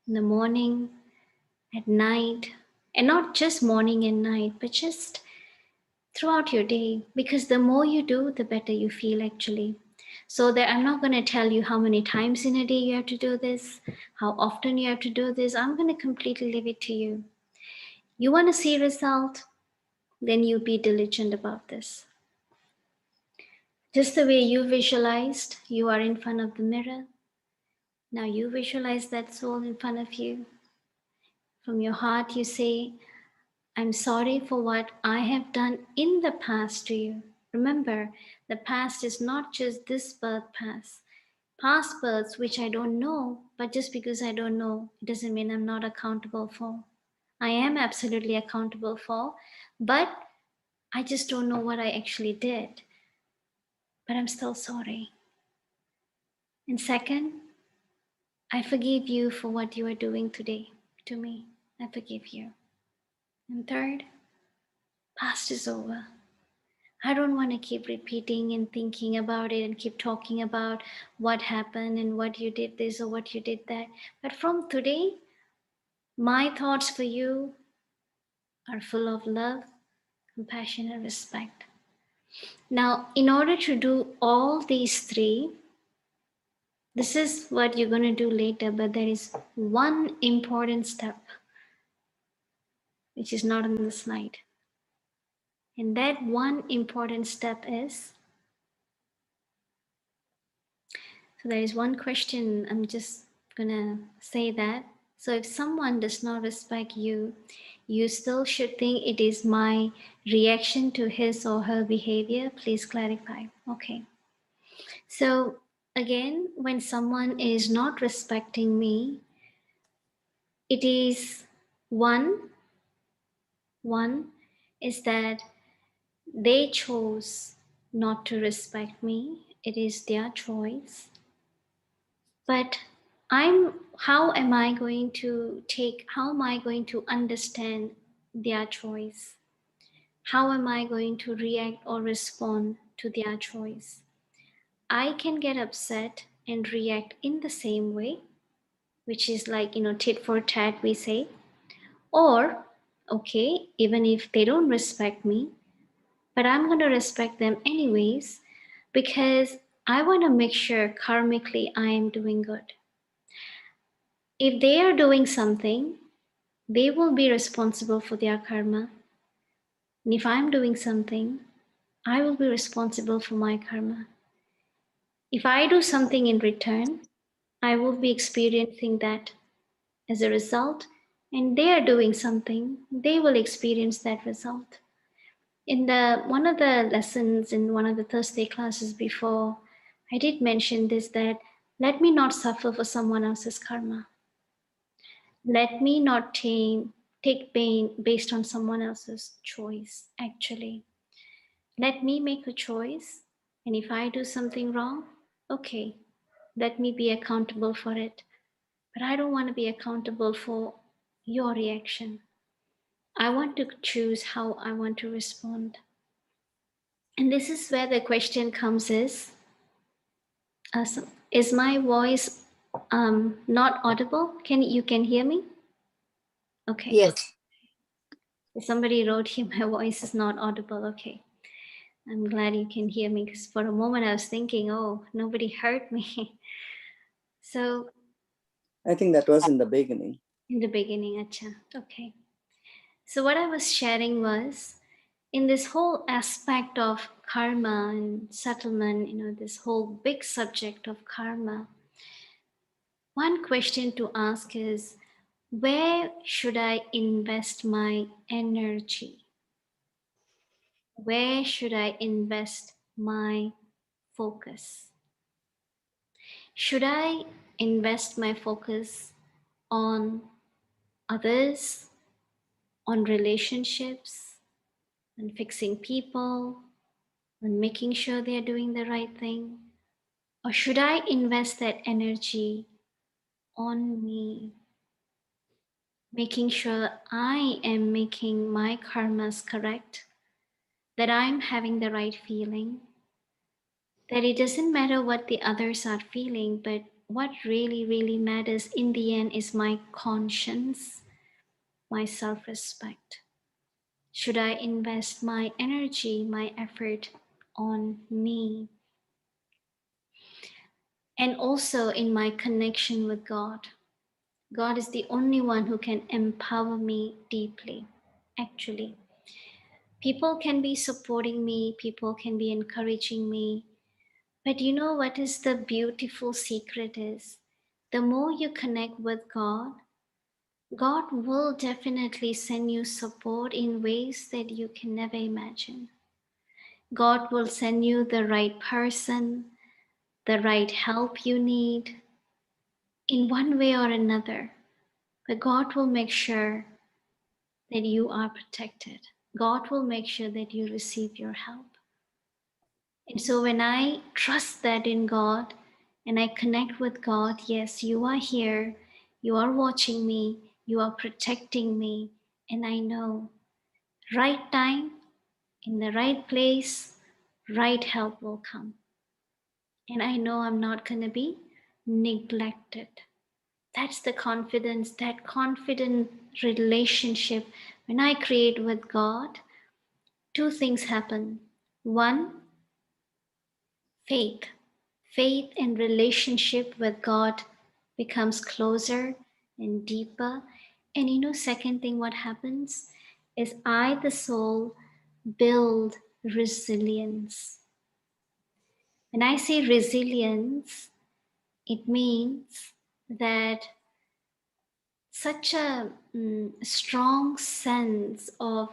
in the morning, at night, and not just morning and night, but just throughout your day, because the more you do, the better you feel actually. So that I'm not going to tell you how many times in a day you have to do this, how often you have to do this. I'm going to completely leave it to you. You want to see result, then you be diligent about this. Just the way you visualized, you are in front of the mirror. Now you visualize that soul in front of you. From your heart, you say, I'm sorry for what I have done in the past to you. Remember, the past is not just this birth past. Past births, which I don't know, but just because I don't know, it doesn't mean I'm not accountable for. I am absolutely accountable for, but I just don't know what I actually did. But I'm still sorry. And second, I forgive you for what you are doing today to me. I forgive you. And third, past is over. I don't want to keep repeating and thinking about it and keep talking about what happened and what you did this or what you did that. But from today, my thoughts for you are full of love, compassion, and respect. Now, in order to do all these three, this is what you're going to do later, but there is one important step which is not on the slide. And that one important step is, so there is one question, I'm just gonna say that. So if someone does not respect you, you still should think it is my reaction to his or her behavior. Please clarify. Okay. So again, when someone is not respecting me, it is one is that they chose not to respect me. It is their choice. But how am I going to understand their choice? How am I going to react or respond to their choice? I can get upset and react in the same way, which is like, tit for tat, we say. Or, okay, even if they don't respect me, but I'm going to respect them anyways, because I want to make sure karmically I am doing good. If they are doing something, they will be responsible for their karma. And if I'm doing something, I will be responsible for my karma. If I do something in return, I will be experiencing that as a result, and they are doing something, they will experience that result. In one of the lessons in one of the Thursday classes before, I did mention this, that let me not suffer for someone else's karma. Let me not take pain based on someone else's choice, actually. Let me make a choice, and if I do something wrong, okay, let me be accountable for it. But I don't want to be accountable for your reaction. I want to choose how I want to respond. And this is where the question comes is my voice not audible? You can hear me? Okay. Yes. Somebody wrote here, my voice is not audible. Okay. I'm glad you can hear me, because for a moment I was thinking, oh, nobody heard me. So I think that was in the beginning. in the beginning, acha. Okay. So what I was sharing was, in this whole aspect of karma and settlement, this whole big subject of karma, one question to ask is, where should I invest my energy? Where should I invest my focus? Should I invest my focus on others, on relationships, on fixing people, on making sure they're doing the right thing? Or should I invest that energy on me, making sure I am making my karmas correct, that I'm having the right feeling, that it doesn't matter what the others are feeling, but what really, really matters in the end is my conscience, my self respect. Should I invest my energy, my effort on me? And also in my connection with God. God is the only one who can empower me deeply, actually. People can be supporting me, people can be encouraging me. But you know what is the beautiful secret is? The more you connect with God, God will definitely send you support in ways that you can never imagine. God will send you the right person, the right help you need in one way or another. But God will make sure that you are protected. God will make sure that you receive your help. And so when I trust that in God and I connect with God, yes, you are here, you are watching me, you are protecting me, and I know right time, in the right place, right help will come. And I know I'm not going to be neglected. That's the confidence, that confident relationship. When I create with God, two things happen. One, faith. Faith and relationship with God becomes closer and deeper. And you know, second thing, what happens is I, the soul, build resilience. When I say resilience, it means that such a strong sense of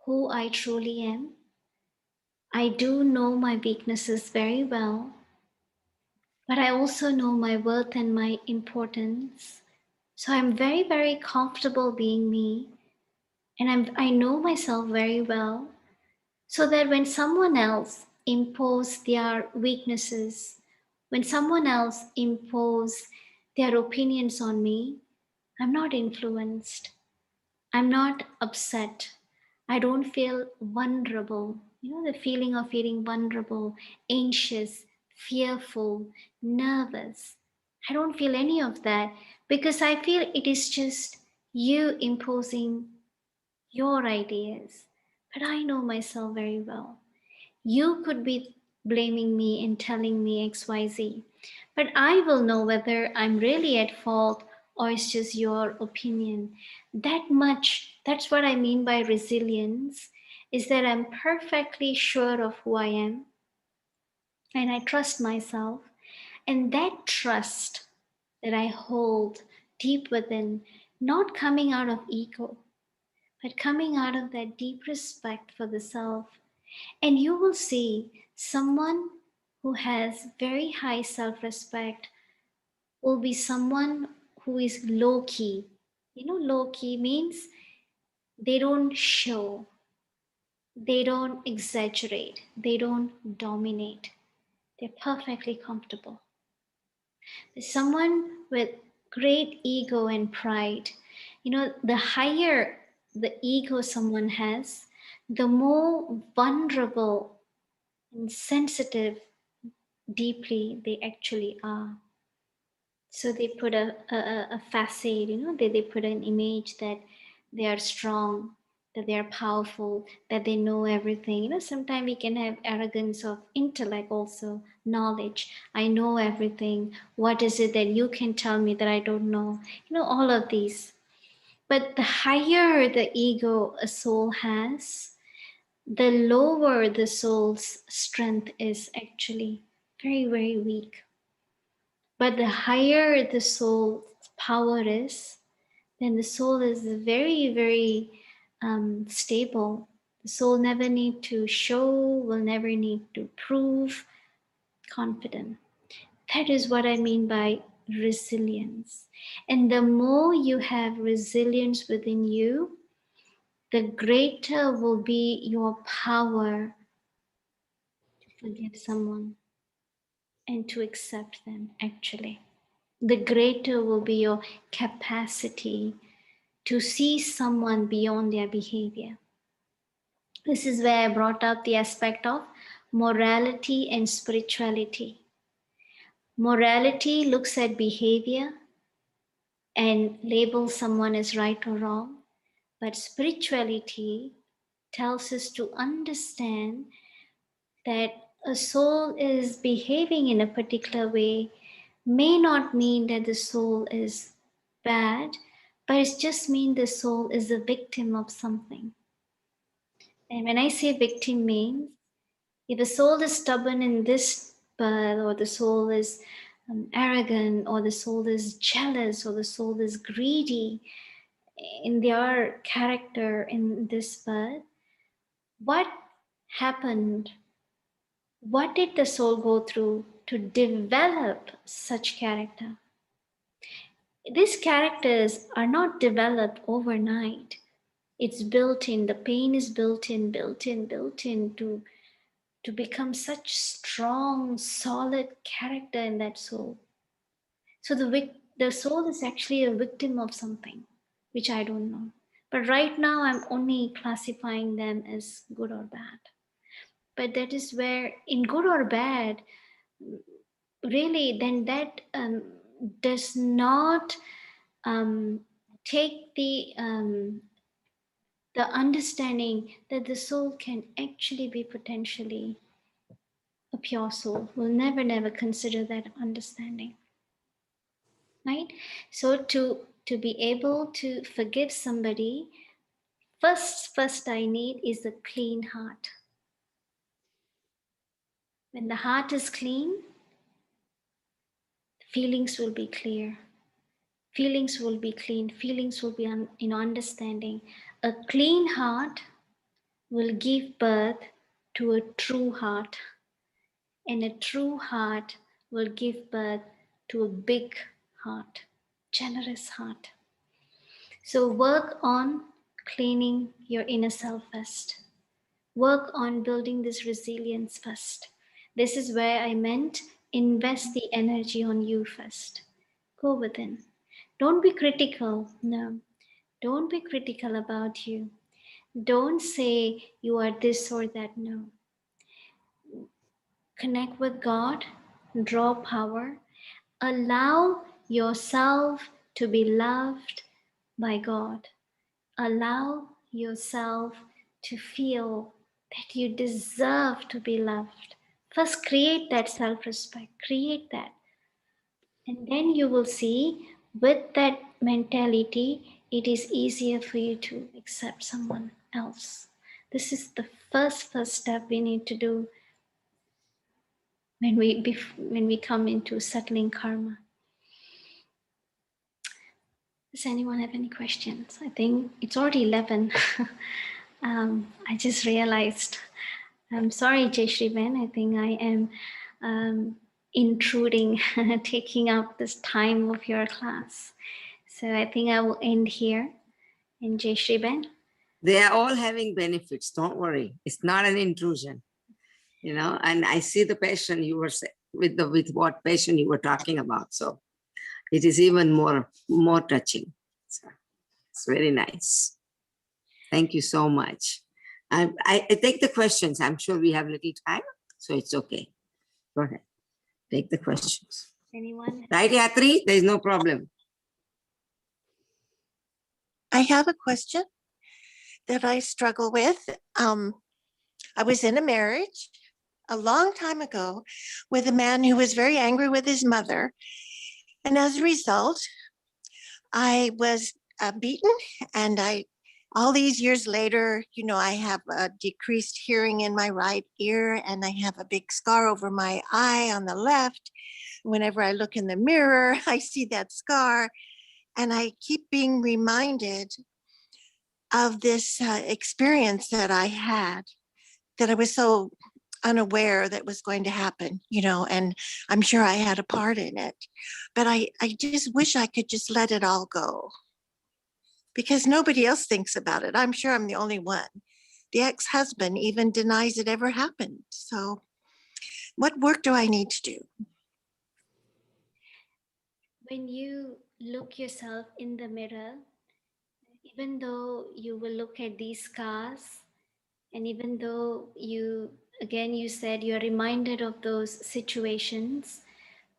who I truly am. I do know my weaknesses very well, but I also know my worth and my importance. So I'm very, very comfortable being me, and I know myself very well, so that when someone else impose their weaknesses, when someone else impose their opinions on me, I'm not influenced. I'm not upset. I don't feel vulnerable. You know, the feeling of feeling vulnerable, anxious, fearful, nervous. I don't feel any of that because I feel it is just you imposing your ideas. But I know myself very well. You could be blaming me and telling me XYZ, but I will know whether I'm really at fault or it's just your opinion. That much, that's what I mean by resilience, is that I'm perfectly sure of who I am and I trust myself. And that trust that I hold deep within, not coming out of ego, but coming out of that deep respect for the self. And you will see someone who has very high self respect will be someone who is low key. You know, low key means they don't show, they don't exaggerate, they don't dominate. They're perfectly comfortable. There's someone with great ego and pride. You know, the higher the ego someone has, the more vulnerable and sensitive deeply they actually are. So they put a facade, you know, they put an image that they are strong, that they are powerful, that they know everything. You know, sometimes we can have arrogance of intellect also, knowledge. I know everything. What is it that you can tell me that I don't know? You know, all of these. But the higher the ego a soul has, the lower the soul's strength is actually very, very weak. But the higher the soul's power is, then the soul is very, very stable. The soul never need to show, will never need to prove, confident. That is what I mean by resilience. And the more you have resilience within you, the greater will be your power to forgive someone. and to accept them, actually. The greater will be your capacity to see someone beyond their behavior. This is where I brought up the aspect of morality and spirituality. Morality looks at behavior and labels someone as right or wrong, but spirituality tells us to understand that a soul is behaving in a particular way may not mean that the soul is bad, but it just means the soul is a victim of something. And when I say victim means, if a soul is stubborn in this birth, or the soul is arrogant, or the soul is jealous, or the soul is greedy in their character in this birth, what happened? What did the soul go through to develop such character? These characters are not developed overnight. It's built in, the pain is built in to become such strong, solid character in that soul. So the soul is actually a victim of something, which I don't know. But right now, I'm only classifying them as good or bad. But that is where, in good or bad, really, then that does not take the understanding that the soul can actually be potentially a pure soul. Will never consider that understanding, right? So to be able to forgive somebody, first I need is a clean heart. When the heart is clean, feelings will be clear. Feelings will be clean. Feelings will be in understanding. A clean heart will give birth to a true heart, and a true heart will give birth to a big heart, generous heart. So work on cleaning your inner self first. Work on building this resilience first. This is where I meant invest the energy on you first. Go within. Don't be critical. No. Don't be critical about you. Don't say you are this or that. No. Connect with God, draw power, allow yourself to be loved by God. Allow yourself to feel that you deserve to be loved. First, create that self respect, create that. And then you will see with that mentality, it is easier for you to accept someone else. This is the first step we need to do when we come into settling karma. Does anyone have any questions? I think it's already 11. I just realized. I'm sorry, Jayshree Ben. I think I am intruding, taking up this time of your class. So I think I will end here. And Jayshree Ben. They are all having benefits. Don't worry. It's not an intrusion, you know, and I see the passion you were with what passion you were talking about. So it is even more touching. So it's very nice. Thank you so much. I take the questions. I'm sure we have little time, so it's okay. Go ahead. Take the questions. Anyone? Right, Yatri? There is no problem. I have a question that I struggle with. I was in a marriage a long time ago with a man who was very angry with his mother. And as a result, I was beaten, and all these years later, you know, I have a decreased hearing in my right ear, and I have a big scar over my eye on the left. Whenever I look in the mirror, I see that scar, and I keep being reminded of this experience that I had, that I was so unaware that was going to happen, you know, and I'm sure I had a part in it. But I just wish I could just let it all go, because nobody else thinks about it. I'm sure I'm the only one. The ex-husband even denies it ever happened. So what work do I need to do? when you look yourself in the mirror, even though you will look at these scars, and even though again, you said you're reminded of those situations,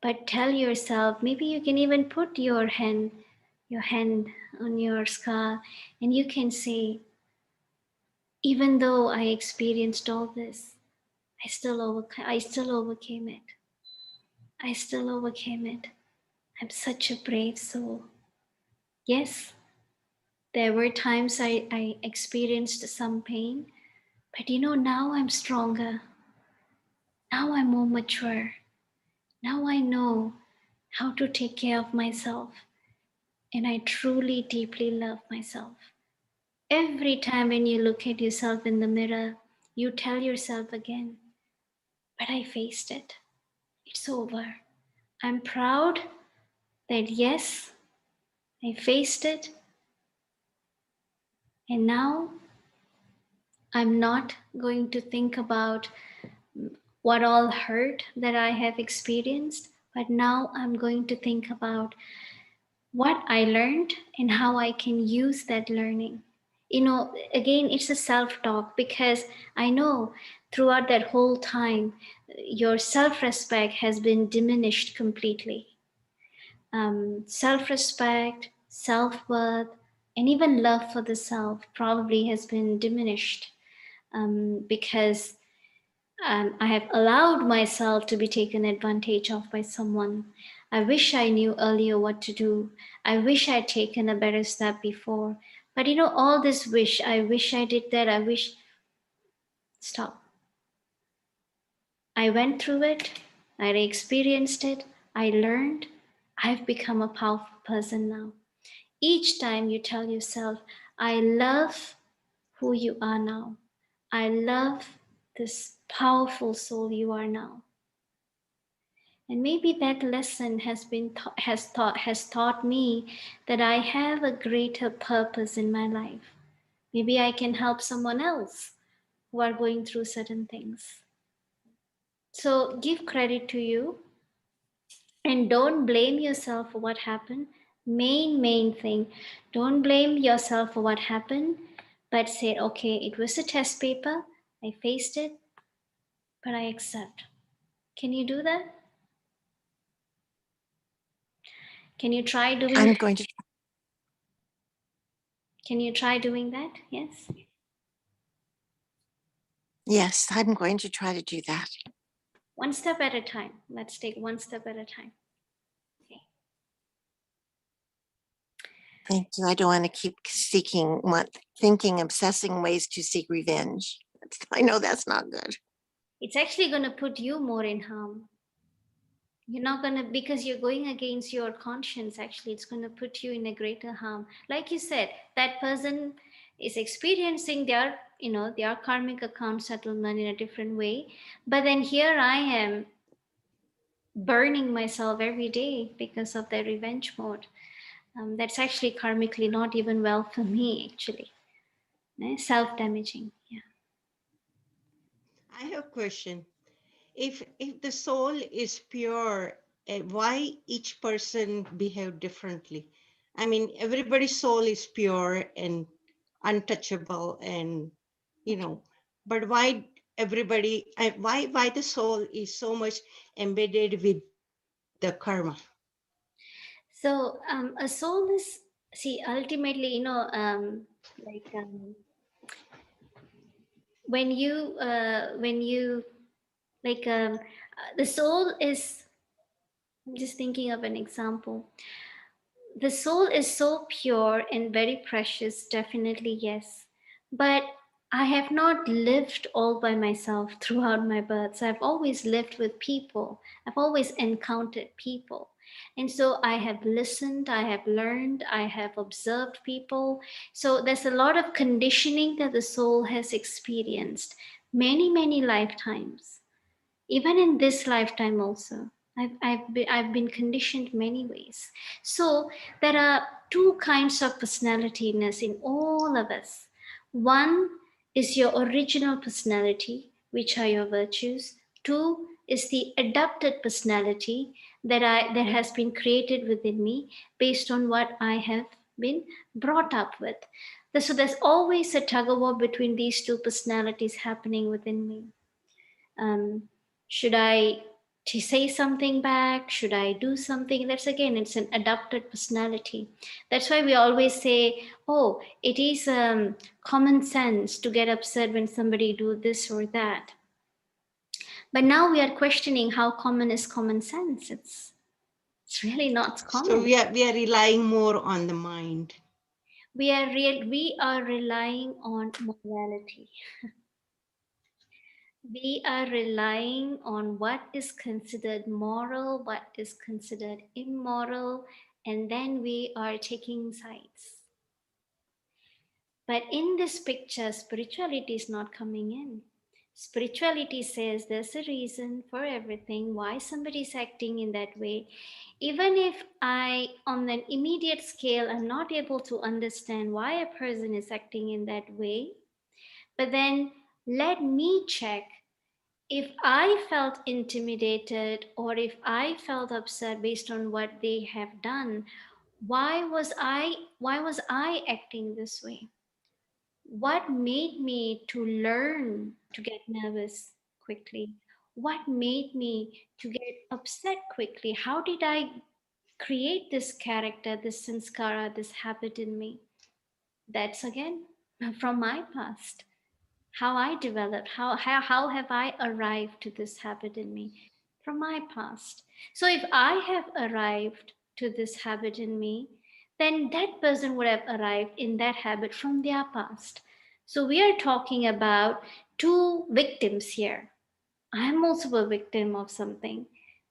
but tell yourself, maybe you can even put your hand on your scar, and you can say, even though I experienced all this, I still overcame it. I still overcame it. I'm such a brave soul. Yes, there were times I experienced some pain, but now I'm stronger. Now I'm more mature. Now I know how to take care of myself, and I truly, deeply love myself. Every time when you look at yourself in the mirror, you tell yourself again, but I faced it. It's over. I'm proud that yes, I faced it, and now I'm not going to think about what all hurt that I have experienced, but now I'm going to think about what I learned and how I can use that learning. Again, it's a self talk, because I know throughout that whole time, your self respect has been diminished completely. Self respect, self worth, and even love for the self probably has been diminished, because I have allowed myself to be taken advantage of by someone. I wish I knew earlier what to do. I wish I'd taken a better step before. But all this I wish I did that, I wish, stop. I went through it, I experienced it, I learned, I've become a powerful person now. Each time you tell yourself, I love who you are now. I love this powerful soul you are now. And maybe that lesson has taught me that I have a greater purpose in my life. Maybe I can help someone else who are going through certain things. So give credit to you, and don't blame yourself for what happened. Main thing, don't blame yourself for what happened, but say, okay, it was a test paper, I faced it, but I accept. Can you do that? Can you try doing I'm going to, Can you try doing that? Yes. yes, I'm going to try to do that. One step at a time. Let's take one step at a time. Okay. Thank you. I don't want to keep thinking, obsessing ways to seek revenge. I know that's not good. It's actually going to put you more in harm. You're not going to, because you're going against your conscience, actually, it's going to put you in a greater harm. Like you said, that person is experiencing their karmic account settlement in a different way. But then here I am burning myself every day because of their revenge mode. That's actually karmically not even well for me, actually. Self-damaging. Yeah. I have a question. If the soul is pure, why each person behave differently? I mean, everybody's soul is pure and untouchable, and but why why the soul is so much embedded with the karma? So a soul is, see, ultimately, like when you like the soul is. I'm just thinking of an example. The soul is so pure and very precious, definitely, yes. But I have not lived all by myself throughout my births. I've always lived with people, I've always encountered people. And so I have listened, I have learned, I have observed people. So there's a lot of conditioning that the soul has experienced many lifetimes, even in this lifetime also. I've been conditioned many ways. So there are two kinds of personalityness in all of us. One is your original personality, which are your virtues. Two is the adapted personality that has been created within me based on what I have been brought up with. So there's always a tug of war between these two personalities happening within me. Should I say something back? Should I do something? That's again, it's an adapted personality. That's why we always say, oh, it is common sense to get upset when somebody do this or that. But now we are questioning how common is common sense. It's really not common. So we are relying more on the mind. We are relying on morality. We are relying on what is considered moral, what is considered immoral, and then we are taking sides. But in this picture, spirituality is not coming in. Spirituality says there's a reason for everything, why somebody is acting in that way. Even if I, on an immediate scale, am not able to understand why a person is acting in that way, but then let me check if I felt intimidated or if I felt upset based on what they have done. Why was I acting this way? What made me to learn to get nervous quickly? What made me to get upset quickly? How did I create this character, this sanskara, this habit in me? That's again from my past. How I developed, how have I arrived to this habit in me from my past. So if I have arrived to this habit in me, then that person would have arrived in that habit from their past. So we are talking about two victims here. I'm also a victim of something.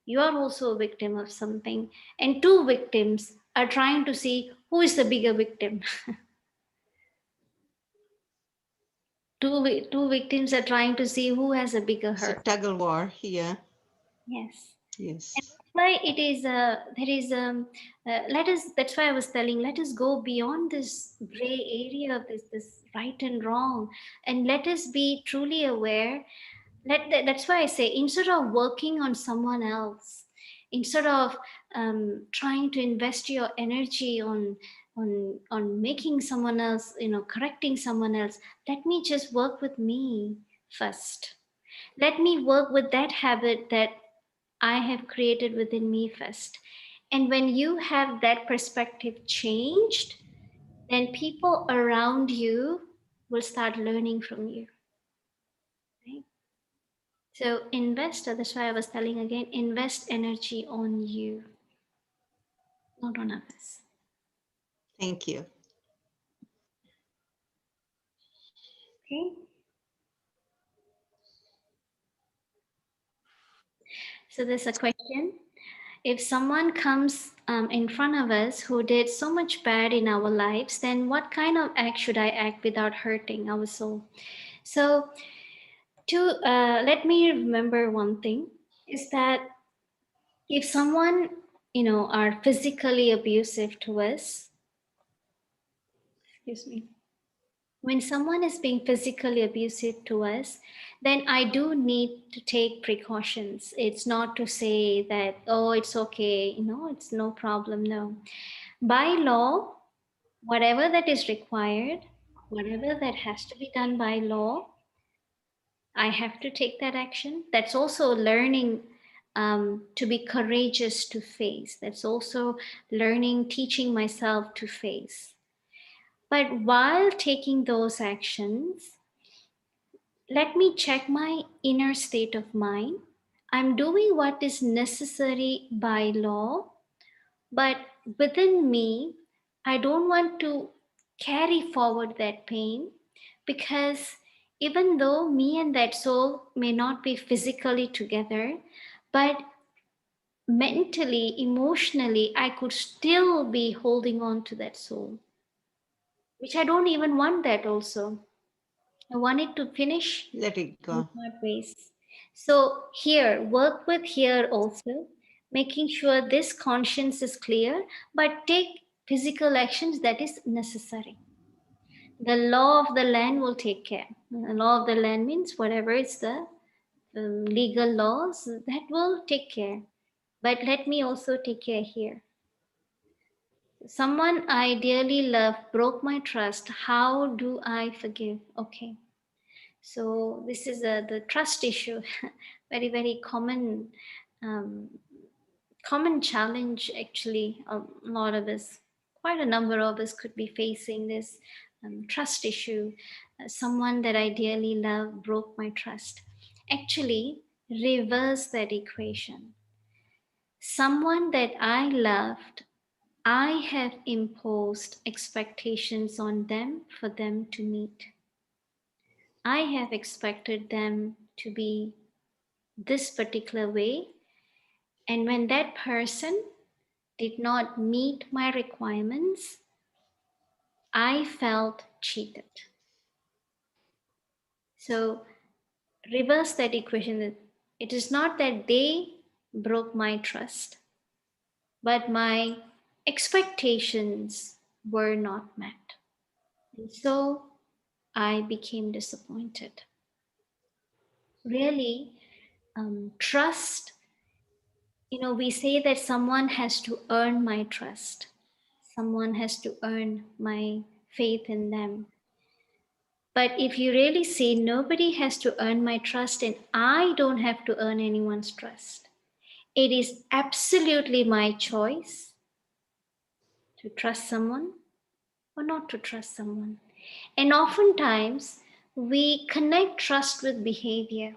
You are also a victim of something. And two victims are trying to see who is the bigger victim. Two victims are trying to see who has a bigger It's a hurt. tug of war here. Yes. Yes. And that's why it is let us, that's why I was telling, let us go beyond this gray area of this right and wrong, and let us be truly aware. That's why I say, instead of working on someone else, instead of trying to invest your energy on making someone else, correcting someone else, let me just work with me first. Let me work with that habit that I have created within me first. And when you have that perspective changed, then people around you will start learning from you. Right? So invest, that's why I was telling again, invest energy on you, not on others. Thank you. Okay. So there's a question. If someone comes in front of us who did so much bad in our lives, then what kind of act should I act without hurting our soul? So let me remember one thing is that if someone are physically abusive to us, excuse me, when someone is being physically abusive to us, then I do need to take precautions. It's not to say that, oh, it's okay, it's no problem. No. By law, whatever that is required, whatever that has to be done by law, I have to take that action. That's also learning to be courageous to face. That's also learning, teaching myself to face. But while taking those actions, let me check my inner state of mind. I'm doing what is necessary by law, but within me, I don't want to carry forward that pain, because even though me and that soul may not be physically together, but mentally, emotionally, I could still be holding on to that soul, which I don't even want that also. I want it to finish Let it and go. part ways. So here, work with here also, making sure this conscience is clear, but take physical actions that is necessary. The law of the land will take care. The law of the land means whatever is the legal laws, that will take care. But let me also take care here. Someone I dearly love broke my trust. How do I forgive? Okay. So this is the trust issue, very, very um, common challenge actually. A lot of us, quite a number of us could be facing this trust issue. Someone that I dearly love broke my trust. Actually, reverse that equation. Someone that I loved, I have imposed expectations on them for them to meet. I have expected them to be this particular way. And when that person did not meet my requirements, I felt cheated. So reverse that equation. It is not that they broke my trust, but my expectations were not met. And so I became disappointed. Really, trust, we say that someone has to earn my trust, someone has to earn my faith in them. But if you really see, nobody has to earn my trust, and I don't have to earn anyone's trust. It is absolutely my choice to trust someone or not to trust someone. And oftentimes, we connect trust with behavior.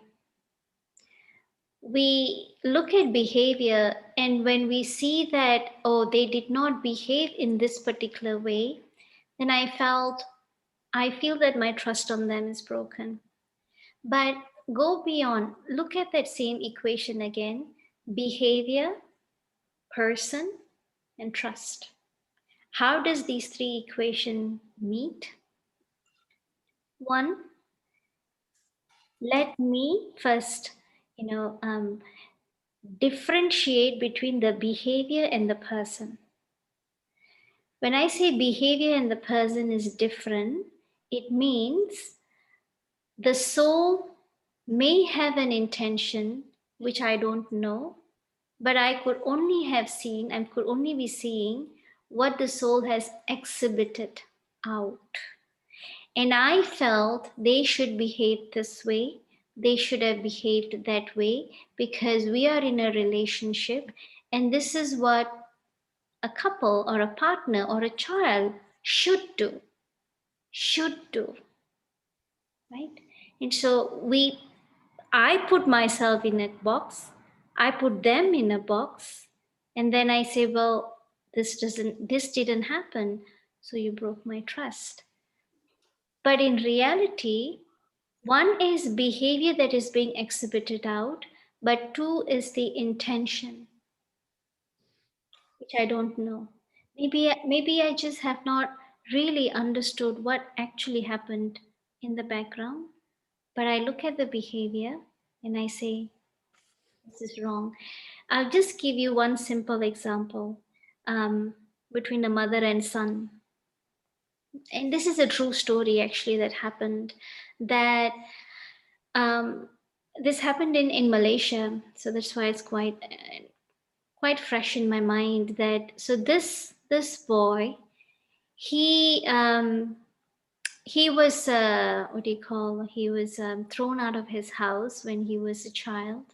We look at behavior, and when we see that, oh, they did not behave in this particular way, then I feel that my trust on them is broken. But go beyond, look at that same equation again: behavior, person, and trust. How does these three equations meet? One, let me first, differentiate between the behavior and the person. When I say behavior and the person is different, it means the soul may have an intention which I don't know, but I could only be seeing what the soul has exhibited out. And I felt they should behave this way, they should have behaved that way, because we are in a relationship, and this is what a couple or a partner or a child should do, right? And so I put myself in a box, I put them in a box, and then I say, well, this didn't happen, so you broke my trust. But in reality, one is behavior that is being exhibited out, but two is the intention, which I don't know. Maybe I just have not really understood what actually happened in the background, but I look at the behavior and I say, this is wrong. I'll just give you one simple example between a mother and son. And this is a true story actually that happened. That this happened in Malaysia, so that's why it's quite fresh in my mind. That so this boy, he was what do you call? He was thrown out of his house when he was a child,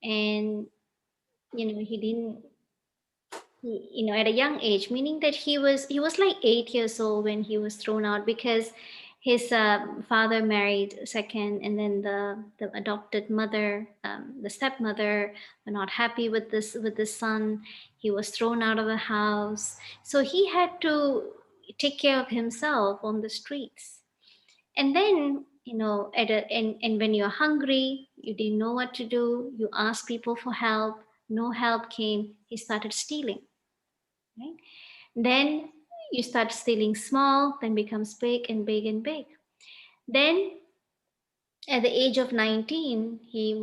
and he didn't. At a young age, meaning that he was like 8 years old when he was thrown out, because his father married second, and then the adopted mother, the stepmother, were not happy with the son. He was thrown out of the house, so he had to take care of himself on the streets. And then and when you're hungry, you didn't know what to do, you asked people for help, no help came, he started stealing. Right? Then you start stealing small, then becomes big and big and big. Then at the age of 19, he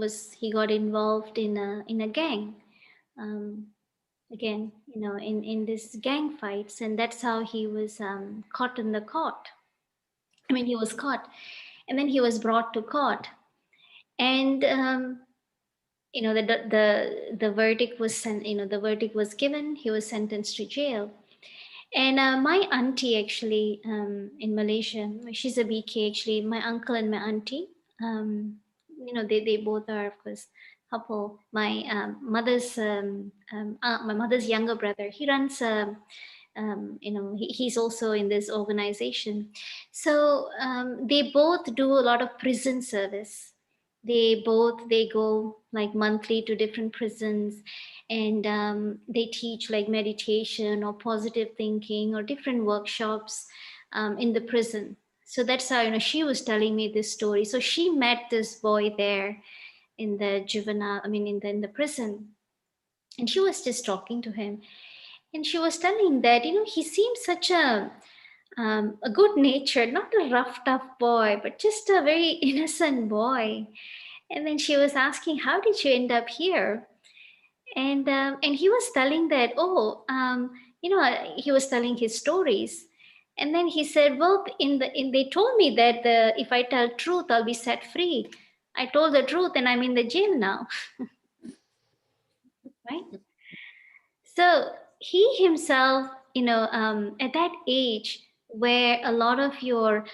got involved in a gang. Again, in this gang fights, and that's how he was caught in the court. I mean, he was caught, and then he was brought to court. And the verdict was sent. The verdict was given. He was sentenced to jail. And my auntie, actually, in Malaysia, she's a BK, actually. My uncle and my auntie, they both are, of course, couple. My mother's younger brother, he runs he's also in this organization. So they both do a lot of prison service. They go like monthly to different prisons, and they teach like meditation or positive thinking or different workshops in the prison. So that's how, she was telling me this story. So she met this boy there in the juvenile, I mean, in the prison, and she was just talking to him, and she was telling that, he seemed such a good natured, not a rough tough boy, but just a very innocent boy. And then she was asking, how did you end up here? And he was telling that, he was telling his stories. And then he said, well, they told me that if I tell truth, I'll be set free. I told the truth and I'm in the jail now. Right? So he himself, at that age where a lot of your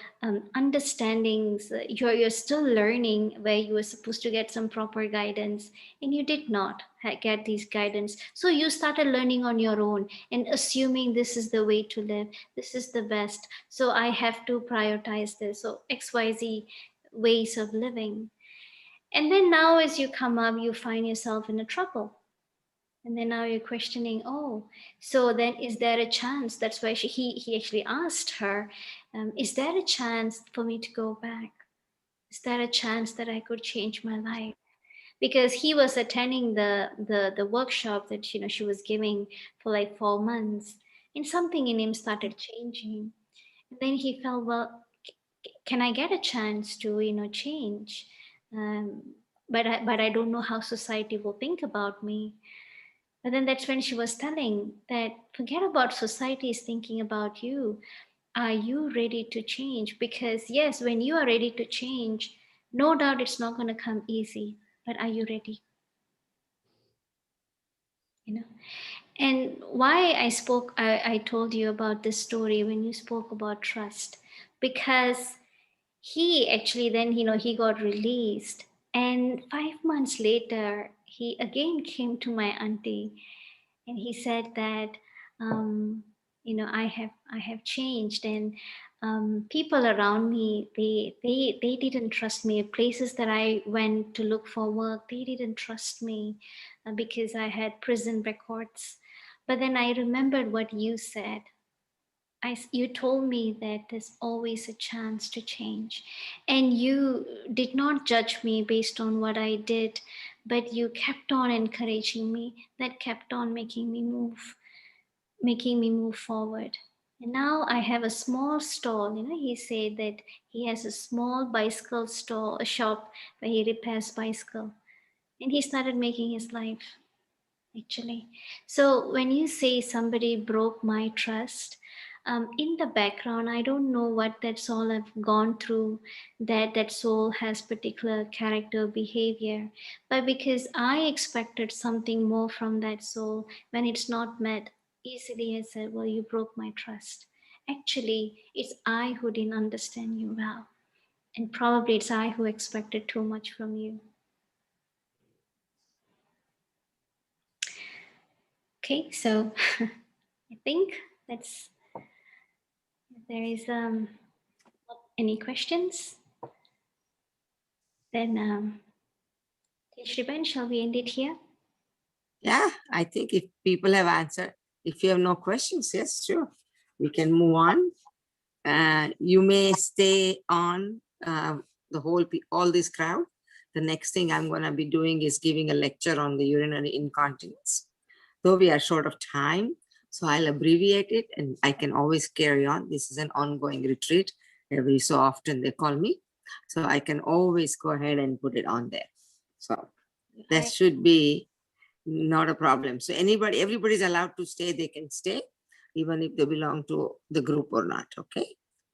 understandings, you're still learning, where you were supposed to get some proper guidance, and you did not get these guidance. So you started learning on your own and assuming this is the way to live, this is the best. So I have to prioritize this. So XYZ ways of living. And then now as you come up, you find yourself in a trouble. And then now you're questioning, oh, so then is there a chance? That's why he actually asked her, is there a chance for me to go back? Is there a chance that I could change my life? Because he was attending the workshop that she was giving for like 4 months, and something in him started changing. And then he felt, well, can I get a chance to change? Um, but I don't know how society will think about me. But then that's when she was telling that forget about society's thinking about you. Are you ready to change? Because yes, when you are ready to change, no doubt it's not going to come easy. But are you ready? You know. And why I told you about this story when you spoke about trust, because he actually then he got released, and 5 months later he again came to my auntie, and he said that I have changed, and people around me, they didn't trust me. Places that I went to look for work, they didn't trust me because I had prison records. But then I remembered what you said. You told me that there's always a chance to change, and you did not judge me based on what I did, but you kept on encouraging me. That kept on making me move forward. And now I have a small stall. He said that he has a small bicycle store, a shop where he repairs bicycle, and he started making his life, actually. So when you say somebody broke my trust, in the background, I don't know what that soul have gone through, that soul has particular character, behavior. But because I expected something more from that soul, when it's not met, easily I said, well, you broke my trust. Actually, it's I who didn't understand you well. And probably it's I who expected too much from you. Okay, so I think that's, if there is any questions, then Shriban, shall we end it here? Yeah, I think if people have answered, if you have no questions, yes, sure, we can move on. You may stay on the whole, all this crowd. The next thing I'm going to be doing is giving a lecture on the urinary incontinence. Though we are short of time, so I'll abbreviate it and I can always carry on. This is an ongoing retreat. Every so often they call me. So I can always go ahead and put it on there. So that should be not a problem. So everybody's allowed to stay, they can stay, even if they belong to the group or not, okay?